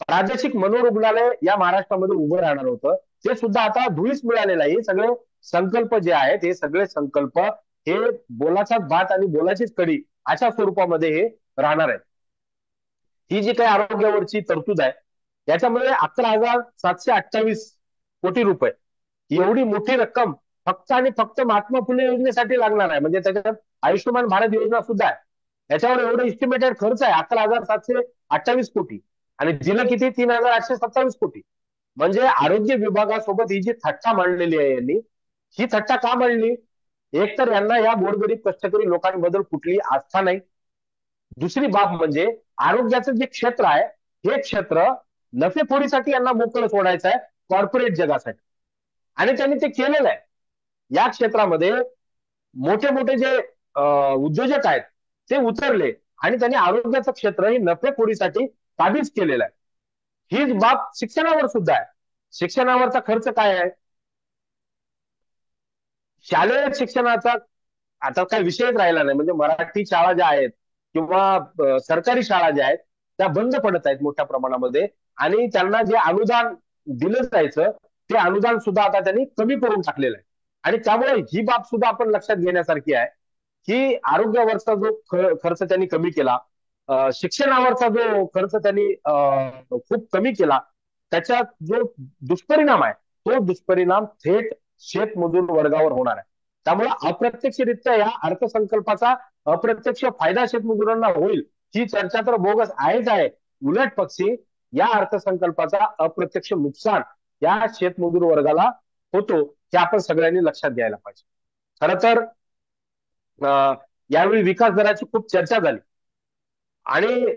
प्रादेशिक मनोरुग्णालय या महाराष्ट्रामध्ये उभं राहणार होतं, ते सुद्धा आता धुळीस मिळालेलं आहे. हे सगळे संकल्प जे आहेत, हे सगळे संकल्प हे बोलाचाच भात आणि बोलाचीच कडी अशा स्वरूपामध्ये हे राहणार आहेत. ही जी काही आरोग्यावरची तरतूद आहे याच्यामध्ये 11,728 कोटी रुपये एवढी मोठी रक्कम फक्त आणि फक्त महात्मा फुले योजनेसाठी लागणार आहे. म्हणजे त्याच्यात आयुष्यमान भारत योजना सुद्धा आहे. याच्यावर एवढं इस्टिमेटेड खर्च आहे 11,728 कोटी आणि दिलं किती? 3,827 कोटी. म्हणजे आरोग्य विभागासोबत ही जी थट्टा मांडलेली आहे यांनी, ही थट्टा का मांडली? एक तर यांना या गोरगरीब कष्टकरी लोकांबद्दल कुठली आस्था नाही. दुसरी बाब म्हणजे आरोग्याचं जे क्षेत्र आहे हे क्षेत्र नफेखोरीसाठी यांना मोकळं सोडायचं आहे, कॉर्पोरेट जगासाठी. आणि त्यांनी ते केलेलं आहे. या क्षेत्रामध्ये मोठे मोठे जे उद्योजक आहेत ते उतरले आणि त्यांनी आरोग्याचं क्षेत्र हे नफेखोरीसाठी काबीज केलेलं आहे. हीच बाब शिक्षणावर सुद्धा आहे. शिक्षणावरचा खर्च काय आहे? शालेय शिक्षणाचा आता काय विषयच राहिला नाही. म्हणजे मराठी शाळा ज्या आहेत किंवा सरकारी शाळा ज्या आहेत त्या बंद पडत आहेत मोठ्या प्रमाणामध्ये आणि त्यांना जे अनुदान दिलं जायचं ते अनुदान सुद्धा आता त्यांनी कमी करून टाकलेलं आहे. आणि त्यामुळे ही बाब सुद्धा आपण लक्षात घेण्यासारखी आहे की आरोग्यावरचा जो खर्च त्यांनी कमी केला, शिक्षणावरचा जो खर्च त्यांनी खूप कमी केला, त्याचा जो दुष्परिणाम आहे तो दुष्परिणाम थेट शेतमजूर वर्गावर होणार आहे. त्यामुळे अप्रत्यक्षरित्या या अर्थसंकल्पाचा अप्रत्यक्ष फायदा शेतमजुरांना होईल ही चर्चा तर बोगस आहेच आहे. उलट पक्षी या अर्थसंकल्पाचा अप्रत्यक्ष नुकसान या शेतमजूर वर्गाला होतो हे आपण सगळ्यांनी लक्षात घ्यायला पाहिजे. खरं तर यावेळी विकास दराची खूप चर्चा झाली आणि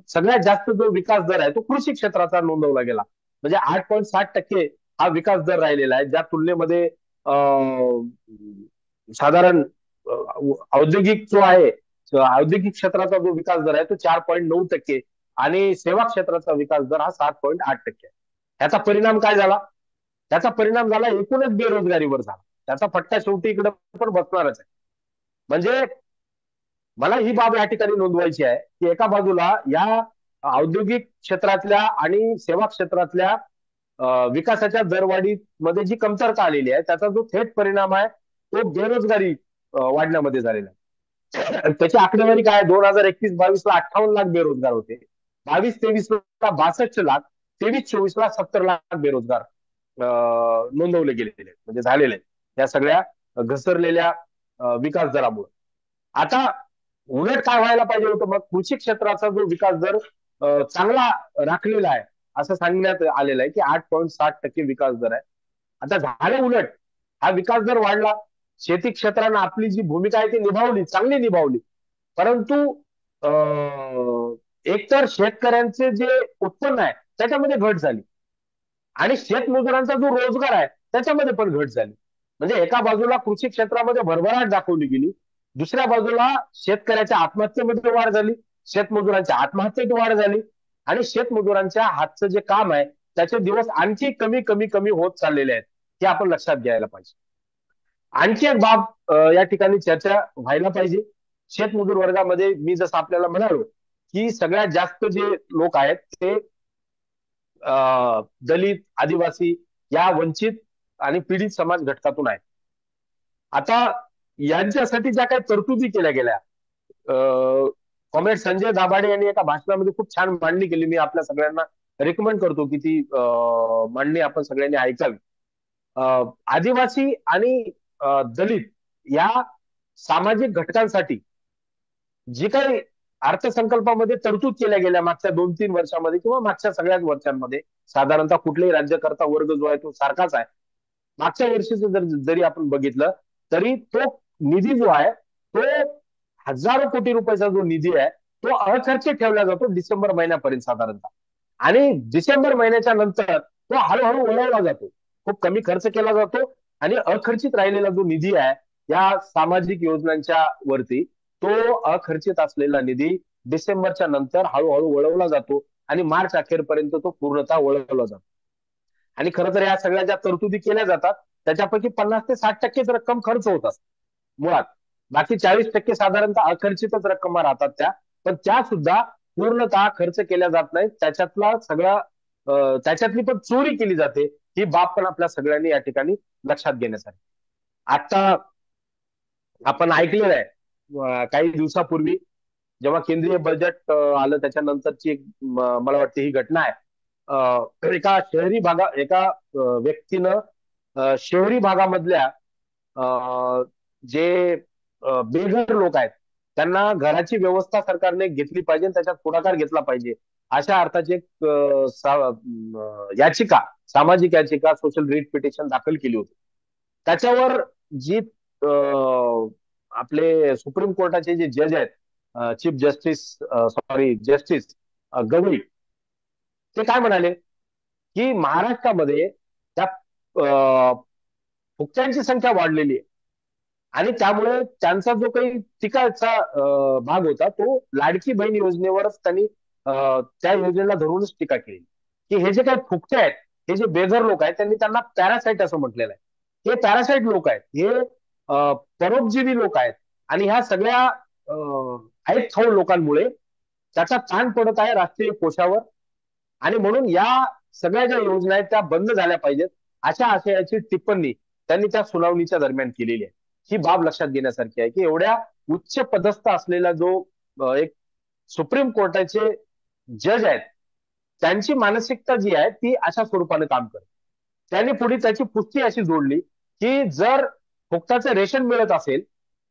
सगळ्यात जास्त जो विकास दर आहे तो कृषी क्षेत्राचा नोंदवला गेला. म्हणजे 8.60% हा विकास दर राहिलेला आहे, ज्या तुलनेमध्ये साधारण औद्योगिक जो आहे औद्योगिक क्षेत्राचा जो विकास दर आहे तो 4.9% आणि सेवा क्षेत्राचा विकास दर हा 7.8% आहे. याचा परिणाम काय झाला? त्याचा परिणाम झाला एकूणच बेरोजगारीवर झाला. त्याचा फटका शेवटी इकडे पण बसणारच आहे. म्हणजे मला ही बाब या ठिकाणी नोंदवायची आहे की एका बाजूला या औद्योगिक क्षेत्रातल्या आणि सेवा क्षेत्रातल्या विकासाच्या दरवाढीमध्ये जी कमतरता आलेली आहे त्याचा जो थेट परिणाम आहे तो बेरोजगारी वाढण्यामध्ये झालेला आहे. त्याची आकडेवारी काय? 2021-22ला 58 लाख बेरोजगार होते, 22-23ला 62 लाख, 23-24ला 70 लाख बेरोजगार नोंदवले गेलेले म्हणजे झालेले या सगळ्या घसरलेल्या विकास दरामुळे. आता उलट काय व्हायला पाहिजे होतं? मग कृषी क्षेत्राचा जो विकास दर चांगला राखलेला आहे असं सांगण्यात आलेलं आहे की 8.60% विकास दर आहे. आता झालं उलट, हा विकास दर वाढला, शेती क्षेत्रानं आपली जी भूमिका आहे ती निभावली, चांगली निभावली, परंतु एकतर शेतकऱ्यांचे जे उत्पन्न आहे त्याच्यामध्ये घट झाली आणि शेतमजुरांचा जो रोजगार आहे त्याच्यामध्ये पण घट झाली. म्हणजे एका बाजूला कृषी क्षेत्रामध्ये भरभराट दाखवली गेली दुसऱ्या बाजूला शेतकऱ्याच्या आत्महत्येमध्ये वाढ झाली, शेतमजुरांच्या आत्महत्येत वाढ झाली, आणि शेतमजुरांच्या हातचं जे काम आहे त्याचे दिवस आणखी कमी कमी कमी होत चाललेले आहेत, हे आपण लक्षात घ्यायला पाहिजे. आणखी एक बाब या ठिकाणी चर्चा व्हायला पाहिजे. शेतमजूर वर्गामध्ये मी जसं आपल्याला म्हणालो की सगळ्यात जास्त जे लोक आहेत ते दलित, आदिवासी या वंचित आणि पीडित समाज घटकातून आहेत. आता यांच्यासाठी ज्या काही तरतुदी केल्या गेल्या, कॉम्रेड संजय दाभाडे यांनी एका भाषणामध्ये खूप छान मांडणी केली. मी आपल्या सगळ्यांना रेकमेंड करतो की ती मांडणी आपण सगळ्यांनी ऐकावी. आदिवासी आणि दलित या सामाजिक घटकांसाठी जी काही अर्थसंकल्पामध्ये तरतूद केल्या गेल्या मागच्या 2-3 वर्षांमध्ये किंवा मागच्या सगळ्याच वर्षांमध्ये, साधारणतः कुठलाही राज्यकर्ता वर्ग जो आहे तो सारखाच आहे. मागच्या वर्षीचं जरी आपण बघितलं तरी तो निधी जो आहे तो हजारो कोटी रुपयाचा जो निधी आहे तो अखर्चित ठेवला जातो डिसेंबर महिन्यापर्यंत साधारणतः, आणि डिसेंबर महिन्याच्या नंतर तो हळूहळू वळवला जातो, खूप कमी खर्च केला जातो, आणि अखर्चित राहिलेला जो निधी आहे या सामाजिक योजनांच्या वरती तो अखर्चित असलेला निधी डिसेंबरच्या नंतर हळूहळू वळवला जातो आणि मार्च अखेरपर्यंत तो पूर्णतः वळवला जातो. आणि खरं तर या सगळ्या ज्या तरतुदी केल्या जातात त्याच्यापैकी 50 ते 60% रक्कम खर्च होतात मुळात, बाकी 40% साधारणतः अखर्चितच रक्कम राहतात त्या, पण त्या सुद्धा पूर्णतः खर्च केल्या जात नाहीत. त्याच्यातला सगळा त्याच्यातली पण चोरी केली जाते, ही बाब पण आपल्या सगळ्यांनी या ठिकाणी लक्षात घेण्यासाठी. आता आपण ऐकलेलं आहे काही दिवसापूर्वी जेव्हा केंद्रीय बजेट आलं त्याच्यानंतरची एक मला वाटते ही घटना आहे. एका व्यक्तीनं शहरी भागामधल्या जे बेघर लोक आहेत त्यांना घराची व्यवस्था सरकारने घेतली पाहिजे, त्याच्यात पुढाकार घेतला पाहिजे अशा अर्थाची एक याचिका, सामाजिक याचिका, सोशल रिट पिटिशन दाखल केली होती. त्याच्यावर जी आपले सुप्रीम कोर्टाचे जे जज आहेत, चीफ जस्टिस गवई, ते काय म्हणाले की महाराष्ट्रामध्ये त्या फुकट्यांची संख्या वाढलेली आहे आणि त्यामुळे त्यांचा जो काही टीकाचा भाग होता तो लाडकी बहीण योजनेवरच त्यांनी त्या योजनेला धरूनच टीका केली की हे जे काही फुकटे आहेत, हे जे बेघर लोक आहेत त्यांनी त्यांना पॅरासाइट असं म्हटलेलं आहे. हे पॅरासाइट लोक आहेत, हे परोपजीवी लोक आहेत, आणि ह्या सगळ्या आहेत खाऊ लोकांमुळे त्याचा ताण पडत आहे राष्ट्रीय कोशावर, आणि म्हणून या सगळ्या ज्या योजना आहेत त्या बंद झाल्या पाहिजेत अशा आशयाची टिप्पणी त्यांनी त्या सुनावणीच्या दरम्यान केलेली आहे. ही बाब लक्षात घेण्यासारखी आहे की एवढ्या उच्च पदस्थ असलेला जो एक सुप्रीम कोर्टाचे जज आहेत त्यांची मानसिकता जी आहे ती अशा स्वरूपाने काम करते. त्यांनी पुढे त्याची पुष्टी अशी जोडली की जर फुकटाचं रेशन मिळत असेल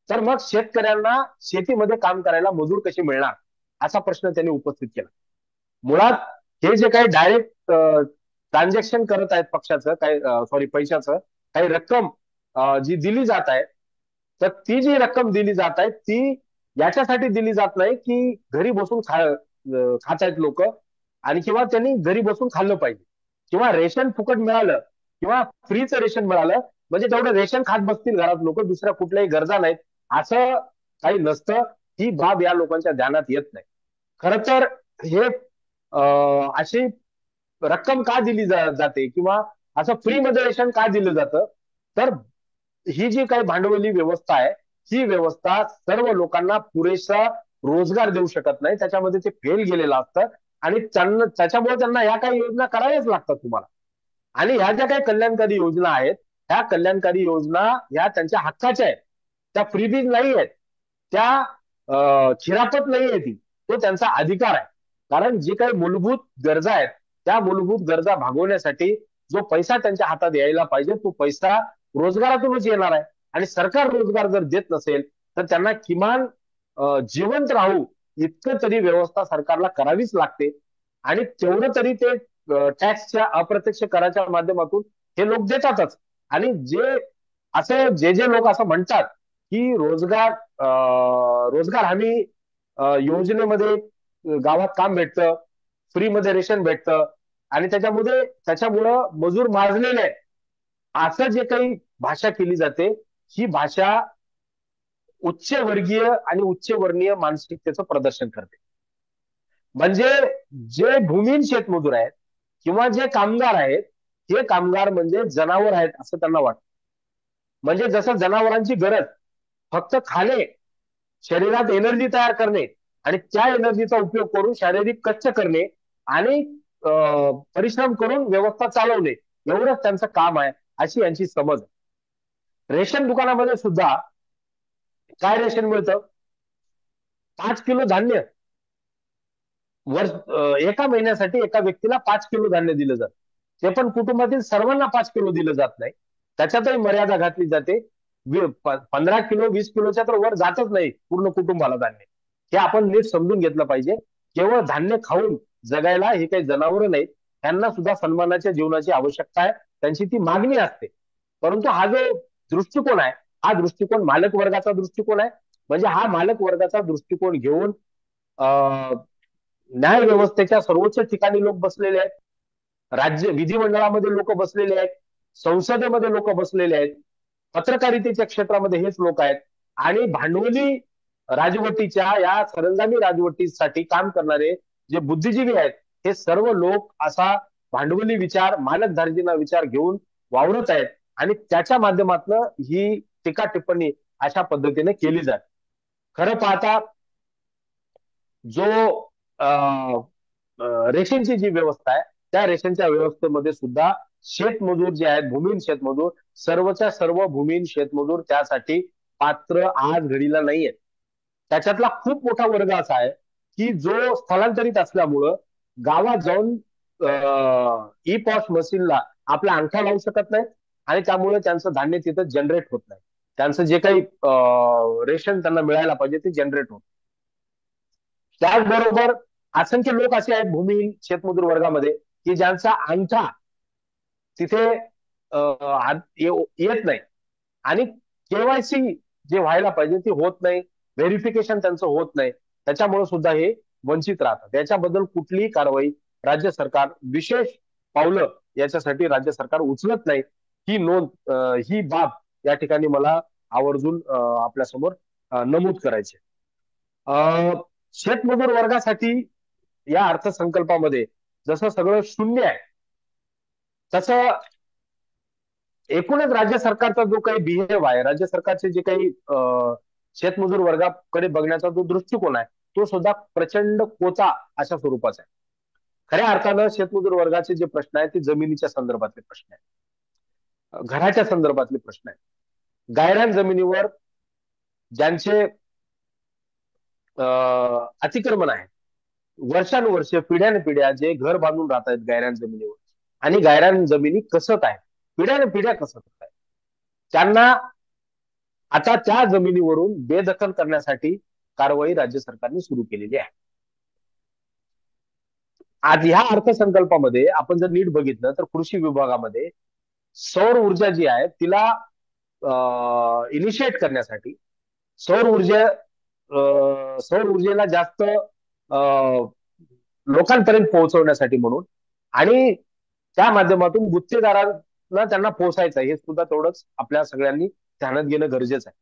तर मग शेतकऱ्यांना शेतीमध्ये काम करायला मजूर कशी मिळणार असा प्रश्न त्यांनी उपस्थित केला. मुळात हे जे काही डायरेक्ट ट्रान्झॅक्शन करत आहेत पक्षाचं काही पैशाचं काही रक्कम जी दिली जात आहे, तर ती जी रक्कम दिली जात आहे ती याच्यासाठी दिली जात नाही की घरी बसून खात आहेत लोक आणि किंवा त्यांनी घरी बसून खाल्लं पाहिजे किंवा रेशन फुकट मिळालं किंवा फ्रीचं रेशन मिळालं म्हणजे तेवढं रेशन खात बसतील घरात लोक, दुसऱ्या कुठल्याही गरजा नाहीत असं काही नसतं. ही बाब या लोकांच्या ध्यानात येत नाही. खरं तर हे अशी रक्कम का दिली जाते किंवा असं फ्रीमध्ये रेशन का दिलं जातं, तर ही जी काही भांडवली व्यवस्था आहे ही व्यवस्था सर्व लोकांना पुरेसा रोजगार देऊ शकत नाही, त्याच्यामध्ये ते फेल गेलेलं असतं आणि त्याच्यामुळे त्यांना या काही योजना कराव्याच लागतात तुम्हाला. आणि ह्या ज्या काही कल्याणकारी योजना आहेत ह्या कल्याणकारी योजना ह्या त्यांच्या हक्काच्या आहेत, त्या फ्रीबीज नाही आहेत, त्या खिरापत नाही आहे, ती तो त्यांचा अधिकार आहे. कारण जी काही मूलभूत गरजा आहेत त्या मूलभूत गरजा भागवण्यासाठी जो पैसा त्यांच्या हातात यायला पाहिजे तो पैसा रोजगारातूनच येणार आहे, आणि सरकार रोजगार जर देत नसेल तर त्यांना किमान जिवंत राहू इतकं तरी व्यवस्था सरकारला करावीच लागते. आणि तेवढं तरी ते टॅक्सच्या अप्रत्यक्ष कराच्या माध्यमातून हे लोक देतातच. आणि जे लोक असं म्हणतात की रोजगार हमी योजनेमध्ये गावात काम भेटतं, फ्रीमध्ये रेशन भेटतं आणि त्याच्यामुळं मजूर माजलेले आहेत, असं जे काही भाषा केली जाते ही भाषा उच्चवर्गीय आणि उच्चवर्णीय मानसिकतेचं प्रदर्शन करते. म्हणजे जे भूमिहीन शेतमजूर आहेत किंवा जे कामगार आहेत, हे कामगार म्हणजे जनावर आहेत असं त्यांना वाटतं. म्हणजे जसं जनावरांची गरज फक्त खाणे, शरीरात एनर्जी तयार करणे आणि त्या एनर्जीचा उपयोग करून शारीरिक कष्ट करणे आणि परिश्रम करून व्यवस्था चालवणे एवढंच त्यांचं काम आहे, अशी यांची समज आहे. रेशन दुकानामध्ये सुद्धा काय रेशन मिळतं? 5 किलो धान्य एका महिन्यासाठी एका व्यक्तीला 5 किलो धान्य दिलं जातं. ते पण कुटुंबातील सर्वांना 5 किलो दिलं जात नाही. त्याच्यातही मर्यादा घातली जाते. 15 किलो 20 किलोच्या तर वर जातच नाही पूर्ण कुटुंबाला धान्य. हे आपण नीट समजून घेतलं पाहिजे. केवळ धान्य खाऊन जगायला हे काही जनावरं नाहीत. त्यांना सुद्धा सन्मानाच्या जीवनाची आवश्यकता आहे, त्यांची ती मागणी असते. परंतु हा जो दृष्टिकोन आहे, हा दृष्टिकोन मालक वर्गाचा दृष्टिकोन आहे. म्हणजे हा मालक वर्गाचा दृष्टिकोन घेऊन न्याय व्यवस्थेच्या सर्वोच्च ठिकाणी लोक बसलेले आहेत. राज्य विधिमंडळामध्ये लोक बसलेले आहेत, संसदेमध्ये लोक बसलेले आहेत, पत्रकारितेच्या क्षेत्रामध्ये हेच लोक आहेत आणि भांडवली राजवटीच्या या सरंजामी राजवटीसाठी काम करणारे जे बुद्धिजीवी आहेत, हे सर्व लोक असा भांडवली विचार, मालकधारजीना विचार घेऊन वावरत आहेत आणि त्याच्या माध्यमातून ही टीका टिप्पणी अशा पद्धतीने केली जाते. खरं पाहता जो रेशनची जी व्यवस्था आहे, त्या रेशनच्या व्यवस्थेमध्ये सुद्धा शेतमजूर जे आहेत, भूमिहीन शेतमजूर, सर्वच्या सर्व भूमिहीन शेतमजूर त्यासाठी पात्र आज घडीला नाहीये. त्याच्यातला खूप मोठा वर्ग असा आहे की जो स्थलांतरित असल्यामुळं गावात जाऊन ई पॉस मशीनला आपला अंगठा लावू शकत नाही आणि त्यामुळे त्यांचं धान्य तिथं जनरेट होत नाही. त्यांचं जे काही रेशन त्यांना मिळायला पाहिजे ते जनरेट होत. त्याचबरोबर असंख्य लोक असे आहेत भूमिहीन शेतमजूर वर्गामध्ये की ज्यांचा अंगठा तिथे येत नाही आणि केवायसी जे व्हायला पाहिजे ते होत नाही, व्हेरिफिकेशन त्यांचं होत नाही. त्याच्यामुळे सुद्धा हे वंचित राहतात. याच्याबद्दल कुठलीही कारवाई राज्य सरकार, विशेष पावलं याच्यासाठी राज्य सरकार उचलत नाही. ही नोंद, ही बाब या ठिकाणी मला आवर्जून आपल्यासमोर नमूद करायची. शेतमजूर वर्गासाठी या अर्थसंकल्पामध्ये जसं सगळं शून्य आहे, तसं एकूणच राज्य सरकारचा जो काही बिहेव आहे, राज्य सरकारचे जे काही शेतमजूर वर्गाकडे बघण्याचा जो दृष्टिकोन आहे, तो सुद्धा प्रचंड कोचा अशा स्वरूपाचा आहे. खऱ्या अर्थानं शेतमजूर वर्गाचे जे प्रश्न आहेत ते जमिनीच्या संदर्भातले प्रश्न आहेत, घराच्या संदर्भातले प्रश्न आहेत. गायरान जमिनीवर ज्यांचे अतिक्रमण आहे, वर्षानुवर्ष पिढ्यानपिढ्या जे घर बांधून राहत आहेत गायरान जमिनीवर आणि गायरान जमिनी कसत आहेत, पिढ्याने पिढ्या कसत आहेत, त्यांना आता त्या जमिनीवरून बेदखल करण्यासाठी कारवाई राज्य सरकारने सुरू केलेली आहे. आज ह्या अर्थसंकल्पामध्ये आपण जर नीट बघितलं तर कृषी विभागामध्ये सौर ऊर्जा जी आहे तिला इनिशिएट करण्यासाठी, सौर ऊर्जेला जास्त लोकांपर्यंत पोहोचवण्यासाठी म्हणून आणि त्या माध्यमातून गुत्तेदारांना त्यांना पोहोचायचं आहे, हे सुद्धा तेवढंच आपल्या सगळ्यांनी ध्यानात घेणं गरजेचं आहे.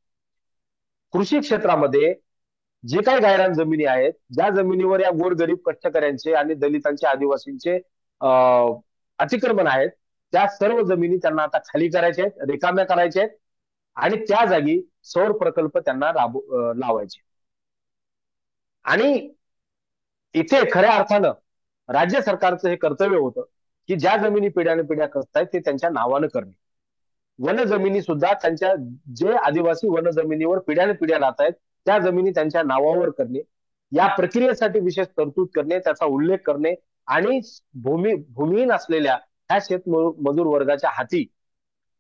कृषी क्षेत्रामध्ये जे काही गायरान जमिनी आहेत, ज्या जमिनीवर या गोरगरीब कष्टकऱ्यांचे आणि दलितांचे, आदिवासींचे अतिक्रमण आहेत, त्या सर्व जमिनी त्यांना आता खाली करायच्या आहेत, रिकाम्या करायच्या आहेत आणि त्या जागी सौर प्रकल्प त्यांना लावायचे. आणि इथे खऱ्या अर्थानं राज्य सरकारचं हे कर्तव्य होतं की ज्या जमिनी पिढ्याने पिढ्या कसतायत ते त्यांच्या नावानं करणे. वन जमिनी सुद्धा त्यांच्या, जे आदिवासी वन जमिनीवर पिढ्याने पिढ्या राहत आहेत त्या जमिनी त्यांच्या नावावर करणे, या प्रक्रियेसाठी विशेष तरतूद करणे, त्याचा उल्लेख करणे आणि भूमिहीन असलेल्या ह्या शेतमजूर वर्गाच्या हाती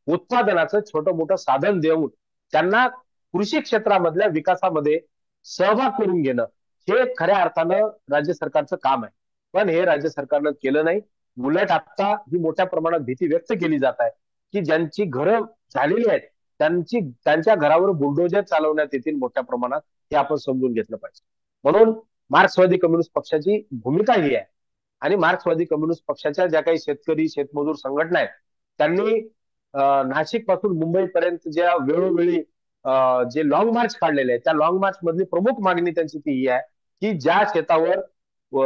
उत्पादनाचं छोटं मोठं साधन देऊन त्यांना कृषी क्षेत्रामधल्या विकासामध्ये सहभाग करून घेणं, हे खऱ्या अर्थानं राज्य सरकारचं काम आहे. पण हे राज्य सरकारनं केलं नाही. उलट आता ही मोठ्या प्रमाणात भीती व्यक्त केली जात आहे की ज्यांची घरं झालेली आहेत त्यांच्या घरावर बुलडोजर चालवण्यात येतील मोठ्या प्रमाणात, हे आपण समजून घेतलं पाहिजे. म्हणून मार्क्सवादी कम्युनिस्ट पक्षाची भूमिका ही आहे आणि मार्क्सवादी कम्युनिस्ट पक्षाच्या ज्या काही शेतकरी शेतमजूर संघटना आहेत त्यांनी नाशिक पासून मुंबईपर्यंत ज्या वेळोवेळी जे लॉंग मार्च काढलेले आहे त्या लॉंग मार्च मधली प्रमुख मागणी त्यांची ती ही आहे की ज्या शेतावर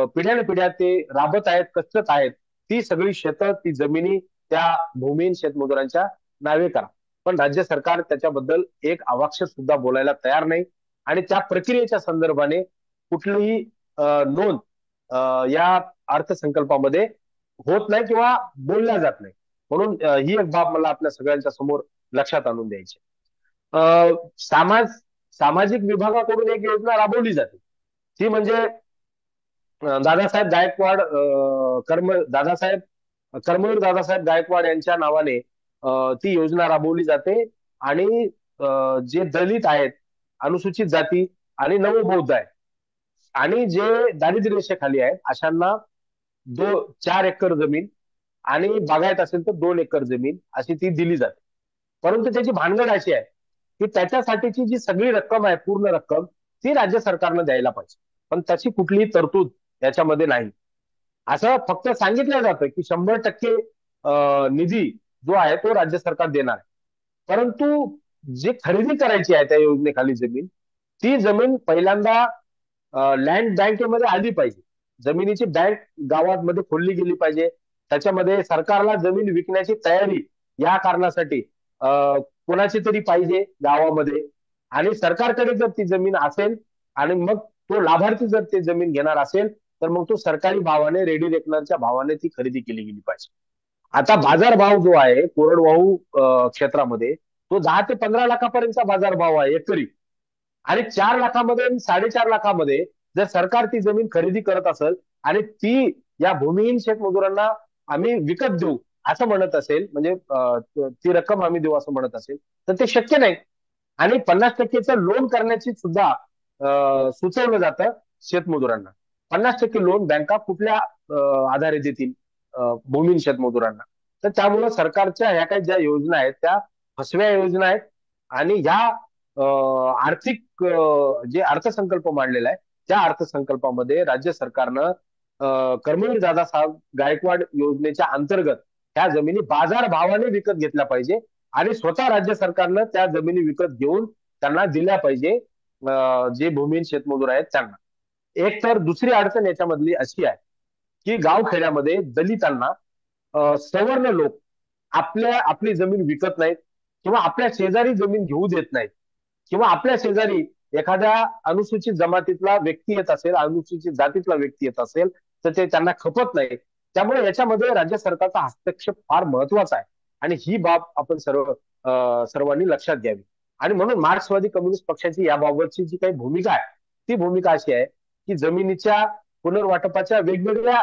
पिढ्यानपिढ्या ते राबत आहेत, कष्टत आहेत, ती सगळी शेतं, ती जमिनी त्या भूमिहीन शेतमजुरांच्या नावे करा. पण राज्य सरकार त्याच्याबद्दल एक अवाक्षर सुद्धा बोलायला तयार नाही आणि त्या प्रक्रियेच्या संदर्भाने कुठलीही नोंद या अर्थसंकल्पामध्ये होत नाही किंवा बोलल्या जात नाही. म्हणून ही एक बाब मला आपल्या सगळ्यांच्या समोर लक्षात आणून द्यायची. सामाजिक विभागाकडून एक योजना राबवली जाते, ती म्हणजे दादासाहेब गायकवाड कर्मवीर दादासाहेब गायकवाड यांच्या नावाने ती योजना राबवली जाते आणि जे दलित आहेत, अनुसूचित जाती आणि नवबौद्ध आहेत आणि जे दारिद्र्य रेषेखाली आहेत अशांना 4 एकर जमीन आणि बागायत असेल तर 2 एकर जमीन अशी ती दिली जाते. परंतु त्याची भानगड अशी आहे की त्याच्यासाठीची जी सगळी रक्कम आहे, पूर्ण रक्कम, ती राज्य सरकारनं द्यायला पाहिजे. पण त्याची कुठलीही तरतूद याच्यामध्ये नाही. असं फक्त सांगितलं जातं की 100% निधी जो आहे तो राज्य सरकार देणार आहे. परंतु जे खरेदी करायची आहे त्या योजनेखाली जमीन, ती जमीन पहिल्यांदा लँड बँकेमध्ये आली पाहिजे. जमिनीची बँक गावांमध्ये खोलली गेली पाहिजे. त्याच्यामध्ये सरकारला जमीन विकण्याची तयारी या कारणासाठी कोणाची तरी पाहिजे गावामध्ये आणि सरकारकडे जर ती जमीन असेल आणि मग तो लाभार्थी जर ती जमीन घेणार असेल तर मग तो सरकारी भावाने, रेडी रेकनरच्या भावाने ती खरेदी केली गेली पाहिजे. आता बाजारभाव जो आहे कोरडवाहू क्षेत्रामध्ये तो 10 ते 15 लाखापर्यंतचा बाजारभाव आहे एकरी आणि 4 लाखामध्ये 4.5 लाखामध्ये जर सरकार ती जमीन खरेदी करत असेल आणि ती या भूमिहीन शेतमजुरांना आम्ही विकत देऊ असं म्हणत असेल, म्हणजे ती रक्कम आम्ही देऊ असं म्हणत असेल तर ते शक्य नाही. आणि 50%चं लोन करण्याची सुद्धा सुचवलं जातं शेतमजुरांना. 50% लोन बँका कुठल्या आधारे देतील भूमिहीन शेतमजुरांना? तर त्यामुळे सरकारच्या ह्या काही ज्या योजना आहेत त्या फसव्या योजना आहेत आणि ह्या आर्थिक जे अर्थसंकल्प मांडलेला आहे त्या अर्थसंकल्पामध्ये राज्य सरकारनं कर्मवीर दादासाहेब गायकवाड योजनेच्या अंतर्गत त्या जमिनी बाजार भावाने विकत घेतल्या पाहिजे आणि स्वतः राज्य सरकारनं त्या जमिनी विकत घेऊन त्यांना दिल्या पाहिजे जे भूमिहीन शेतमजूर आहेत त्यांना. एक तर दुसरी अडचण याच्यामधली अशी आहे की गावखेड्यामध्ये दलितांना सवर्ण लोक आपली जमीन विकत नाहीत किंवा आपल्या शेजारी जमीन घेऊ देत नाहीत किंवा आपल्या शेजारी एखाद्या अनुसूचित जमातीतला व्यक्ती येत असेल, अनुसूचित जातीतला व्यक्ती येत असेल तर ते त्यांना खपत नाही. त्यामुळे याच्यामध्ये राज्य सरकारचा हस्तक्षेप फार महत्वाचा आहे आणि ही बाब आपण सर्वांनी लक्षात घ्यावी. आणि म्हणून मार्क्सवादी कम्युनिस्ट पक्षाची याबाबतची जी काही भूमिका आहे ती भूमिका अशी आहे की जमिनीच्या पुनर्वाटपाच्या वेगवेगळ्या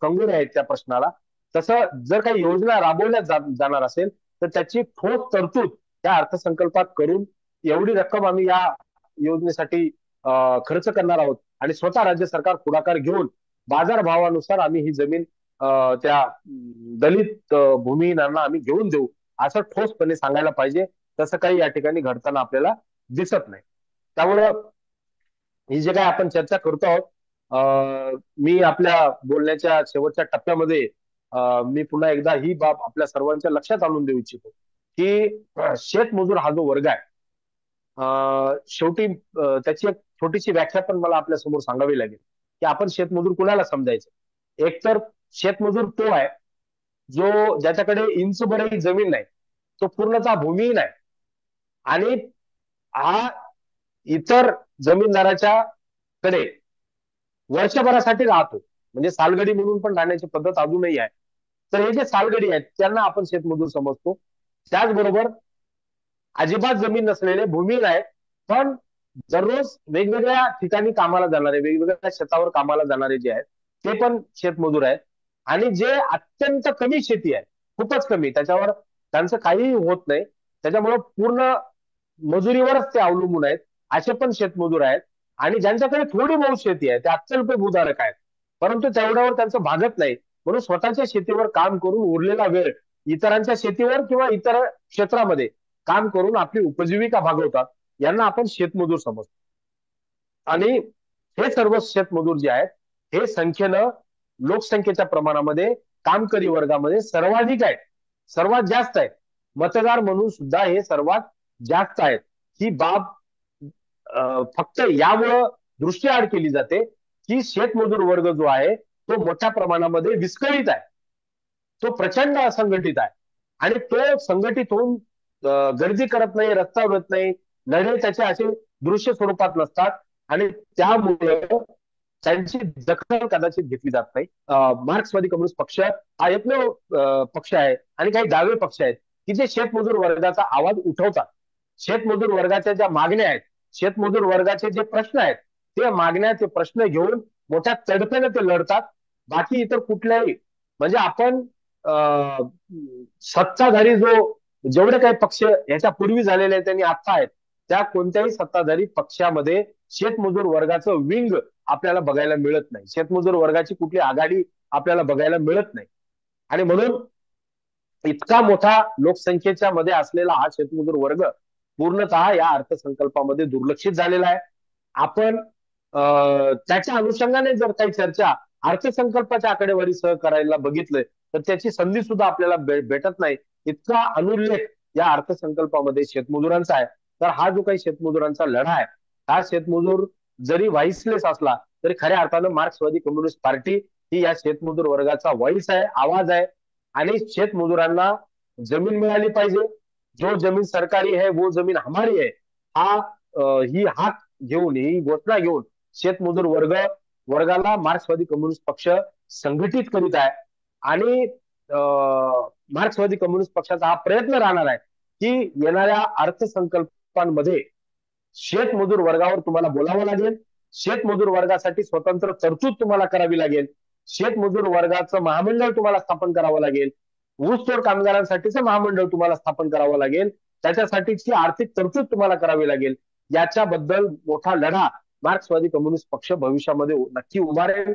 कंगोऱ्या आहेत त्या प्रश्नाला. तसं जर काही योजना राबवल्या जाणार असेल तर त्याची ठोस तरतूद त्या अर्थसंकल्पात करून एवढी रक्कम आम्ही या योजनेसाठी खर्च करणार आहोत आणि स्वतः राज्य सरकार पुढाकार घेऊन बाजारभावानुसार आम्ही ही जमीन त्या दलित भूमिहीनांना आम्ही घेऊन देऊ असं ठोसपणे सांगायला पाहिजे. तसं काही या ठिकाणी घडताना आपल्याला दिसत नाही. त्यामुळं ही जे काही आपण चर्चा करतो आहोत, मी आपल्या बोलण्याच्या शेवटच्या टप्प्यामध्ये मी पुन्हा एकदा ही बाब आपल्या सर्वांच्या लक्षात आणून देऊ इच्छितो की शेतमजूर हा जो वर्ग आहे शेवटी त्याची एक छोटीशी व्याख्या पण मला आपल्या समोर सांगावी लागेल की आपण शेतमजूर कुणाला समजायचं. एक तर शेतमजूर तो आहे जो ज्याच्याकडे इंचभरही जमीन नाही, तो पूर्णतः भूमिहीन आहे आणि हा इतर जमीनदाराच्या कडे वर्षभरासाठी राहतो, म्हणजे सालगडी म्हणून पण राहण्याची पद्धत अजूनही आहे. तर हे जे सालगडी आहेत त्यांना आपण शेतमजूर समजतो. त्याचबरोबर अजिबात जमीन नसलेले भूमिहीन आहेत पण दररोज वेगवेगळ्या ठिकाणी कामाला जाणारे, वेगवेगळ्या शेतावर कामाला जाणारे जे आहेत ते पण शेतमजूर आहेत. आणि जे अत्यंत कमी शेती आहे, खूपच कमी, त्याच्यावर त्यांचं काहीही होत नाही, त्याच्यामुळे पूर्ण मजुरीवरच ते अवलंबून आहेत, असे पण शेतमजूर आहेत. आणि ज्यांच्याकडे थोडी बहुत शेती आहे ते अत्यल्प भूधारक आहेत परंतु तेवढ्यावर त्यांचं भागत नाही, म्हणून स्वतःच्या शेतीवर काम करून उरलेला वेळ इतरांच्या शेतीवर किंवा इतर क्षेत्रामध्ये काम करून आपली उपजीविका भागवतात, यांना आपण शेतमजूर समजतो. आणि हे सर्व शेतमजूर जे आहेत हे संख्येनं लोकसंख्येच्या प्रमाणामध्ये कामकरी वर्गामध्ये सर्वाधिक आहेत, सर्वात जास्त आहेत. मतदार म्हणून सुद्धा हे सर्वात जास्त आहेत, ही बाब फक्त यामुळं दृष्टीआड केली जाते की शेतमजूर वर्ग जो आहे तो मोठ्या प्रमाणामध्ये विस्कळीत आहे, तो प्रचंड असंघटित आहे आणि तो संघटित होऊन गर्दी करत नाही, रस्त्यावर येत नाही, लढे त्याचे असे दृश्य स्वरूपात नसतात आणि त्यामुळे त्यांची दखल कदाचित घेतली जात नाही. मार्क्सवादी कम्युनिस्ट पक्ष हा एकमेव पक्ष आहे आणि काही डावे पक्ष आहेत की जे शेतमजूर वर्गाचा आवाज उठवतात. शेतमजूर वर्गाच्या ज्या मागण्या आहेत, शेतमजूर वर्गाचे जे प्रश्न आहेत, ते मागण्या, ते प्रश्न घेऊन मोठ्या तडफेने ते लढतात. बाकी इतर कुठल्याही, म्हणजे आपण सत्ताधारी जेवढे काही पक्ष याच्या पूर्वी झालेले आहेत आणि आता आहेत, त्या कोणत्याही सत्ताधारी पक्षामध्ये शेतमजूर वर्गाचं विंग आपल्याला बघायला मिळत नाही, शेतमजूर वर्गाची कुठली आघाडी आपल्याला बघायला मिळत नाही. आणि म्हणून इतका मोठा लोकसंख्येच्या मध्ये असलेला हा शेतमजूर वर्ग पूर्णतः या अर्थसंकल्पामध्ये दुर्लक्षित झालेला आहे. आपण त्याच्या अनुषंगाने जर काही चर्चा अर्थसंकल्पाच्या आकडेवारीसह करायला बघितलं तर त्याची संधी सुद्धा आपल्याला भेटत नाही. इतका अनुल्लेख या अर्थसंकल्पामध्ये शेतमजुरांचा आहे. तर हा जो काही शेतमजुरांचा लढा आहे, हा शेतमजूर जरी व्हाईसलेस असला तरी खऱ्या अर्थानं मार्क्सवादी कम्युनिस्ट पार्टी ही या शेतमजूर वर्गाचा व्हॉइस आहे, आवाज आहे. आणि शेतमजुरांना जमीन मिळाली पाहिजे, जो जमीन सरकारी है वो जमीन हमारी है, ही हाक घेऊन, ही घोषणा घेऊन शेतमजूर वर्गाला मार्क्सवादी कम्युनिस्ट पक्ष संघटित करीत आहे. आणि मार्क्सवादी कम्युनिस्ट पक्षाचा हा प्रयत्न राहणार आहे की येणाऱ्या अर्थसंकल्पांमध्ये शेतमजूर वर्गावर तुम्हाला बोलावं लागेल, शेतमजूर वर्गासाठी स्वतंत्र तरतूद तुम्हाला करावी लागेल, शेतमजूर वर्गाचं महामंडळ तुम्हाला स्थापन करावं लागेल, ऊसतोड कामगारांसाठीचं महामंडळ तुम्हाला स्थापन करावं लागेल, त्याच्यासाठीची आर्थिक तरतूद तुम्हाला करावी लागेल. याच्याबद्दल मोठा लढा मार्क्सवादी कम्युनिस्ट पक्ष भविष्यामध्ये नक्की उभारेल.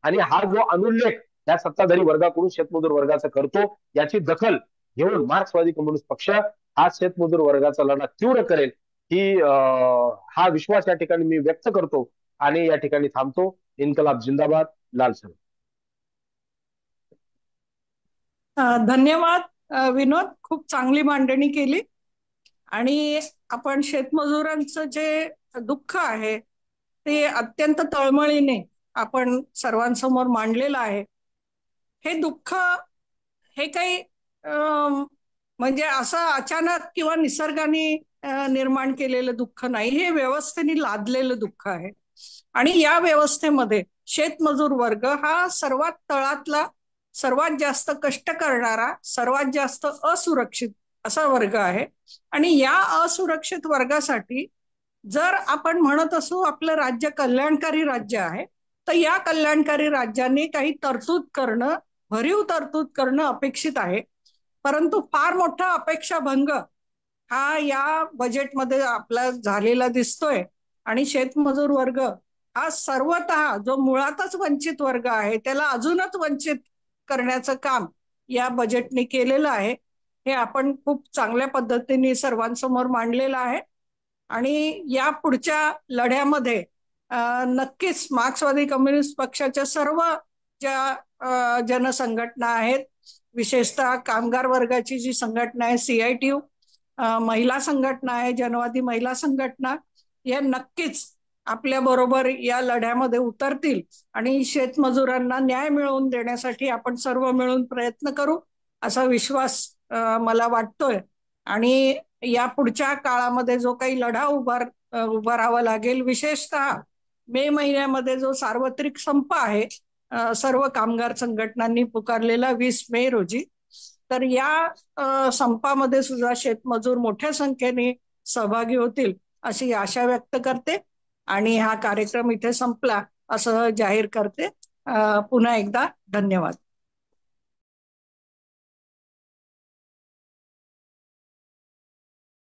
आणि हा जो अनुल्लेख या सत्ताधारी वर्गाकडून शेतमजूर वर्गाचा करतो, याची दखल घेऊन मार्क्सवादी कम्युनिस्ट पक्ष हा शेतमजूर वर्गाचा लढा तीव्र करेल, ही हा विश्वास या ठिकाणी मी व्यक्त करतो आणि या ठिकाणी थांबतो. इन्कलाब जिंदाबाद. लाल सर. धन्यवाद विनोद, खूप चांगली मांडणी केली. आणि आपण शेतमजुरांचं जे दुःख आहे ते अत्यंत तळमळीने आपण सर्वांसमोर मांडलेलं आहे. हे दुःख हे काही म्हणजे असं अचानक किंवा निसर्गाने निर्माण केलेलं दुःख नाही, हे व्यवस्थेने लादलेलं दुःख आहे. आणि या व्यवस्थेमध्ये शेतमजूर वर्ग हा सर्वात तळातला, सर्वात जास्त कष्ट करणारा, सर्वात जास्त असुरक्षित असा वर्ग आहे. आणि या असुरक्षित वर्गासाठी जर आपण म्हणत असू आपलं राज्य कल्याणकारी राज्य आहे, तर या कल्याणकारी राज्याने काही तरतूद करणं, भरीव तरतूद करणं अपेक्षित आहे. परंतु फार मोठा अपेक्षाभंग हा या बजेटमध्ये आपला झालेला दिसतोय. आणि शेतमजूर वर्ग हा सर्वतः जो मुळातच वंचित वर्ग आहे त्याला अजूनच वंचित करण्याचं काम या बजेटने केलेलं आहे. हे आपण खूप चांगल्या पद्धतीने सर्वांसमोर मांडलेलं आहे. आणि या पुढच्या लढ्यामध्ये नक्कीच मार्क्सवादी कम्युनिस्ट पक्षाच्या सर्व ज्या जनसंघटना आहेत, विशेषतः कामगार वर्गाची जी संघटना आहे CITU, महिला संघटना आहे जनवादी महिला संघटना, या नक्कीच आपल्या बरोबर या लढ्यामध्ये उतरतील. आणि शेतमजुरांना न्याय मिळवून देण्यासाठी आपण सर्व मिळून प्रयत्न करू असा विश्वास मला वाटतोय. आणि या पुढच्या काळामध्ये जो काही लढा उभारावा लागेल, विशेषतः मे महिन्यामध्ये जो सार्वत्रिक संप आहे सर्व कामगार संघटनांनी पुकारलेला 20 मे रोजी, तर या संपामध्ये सुद्धा शेतमजूर मोठ्या संख्येने सहभागी होतील अशी आशा व्यक्त करते. आणि हा कार्यक्रम इथे संपला असं जाहीर करते. पुन्हा एकदा धन्यवाद.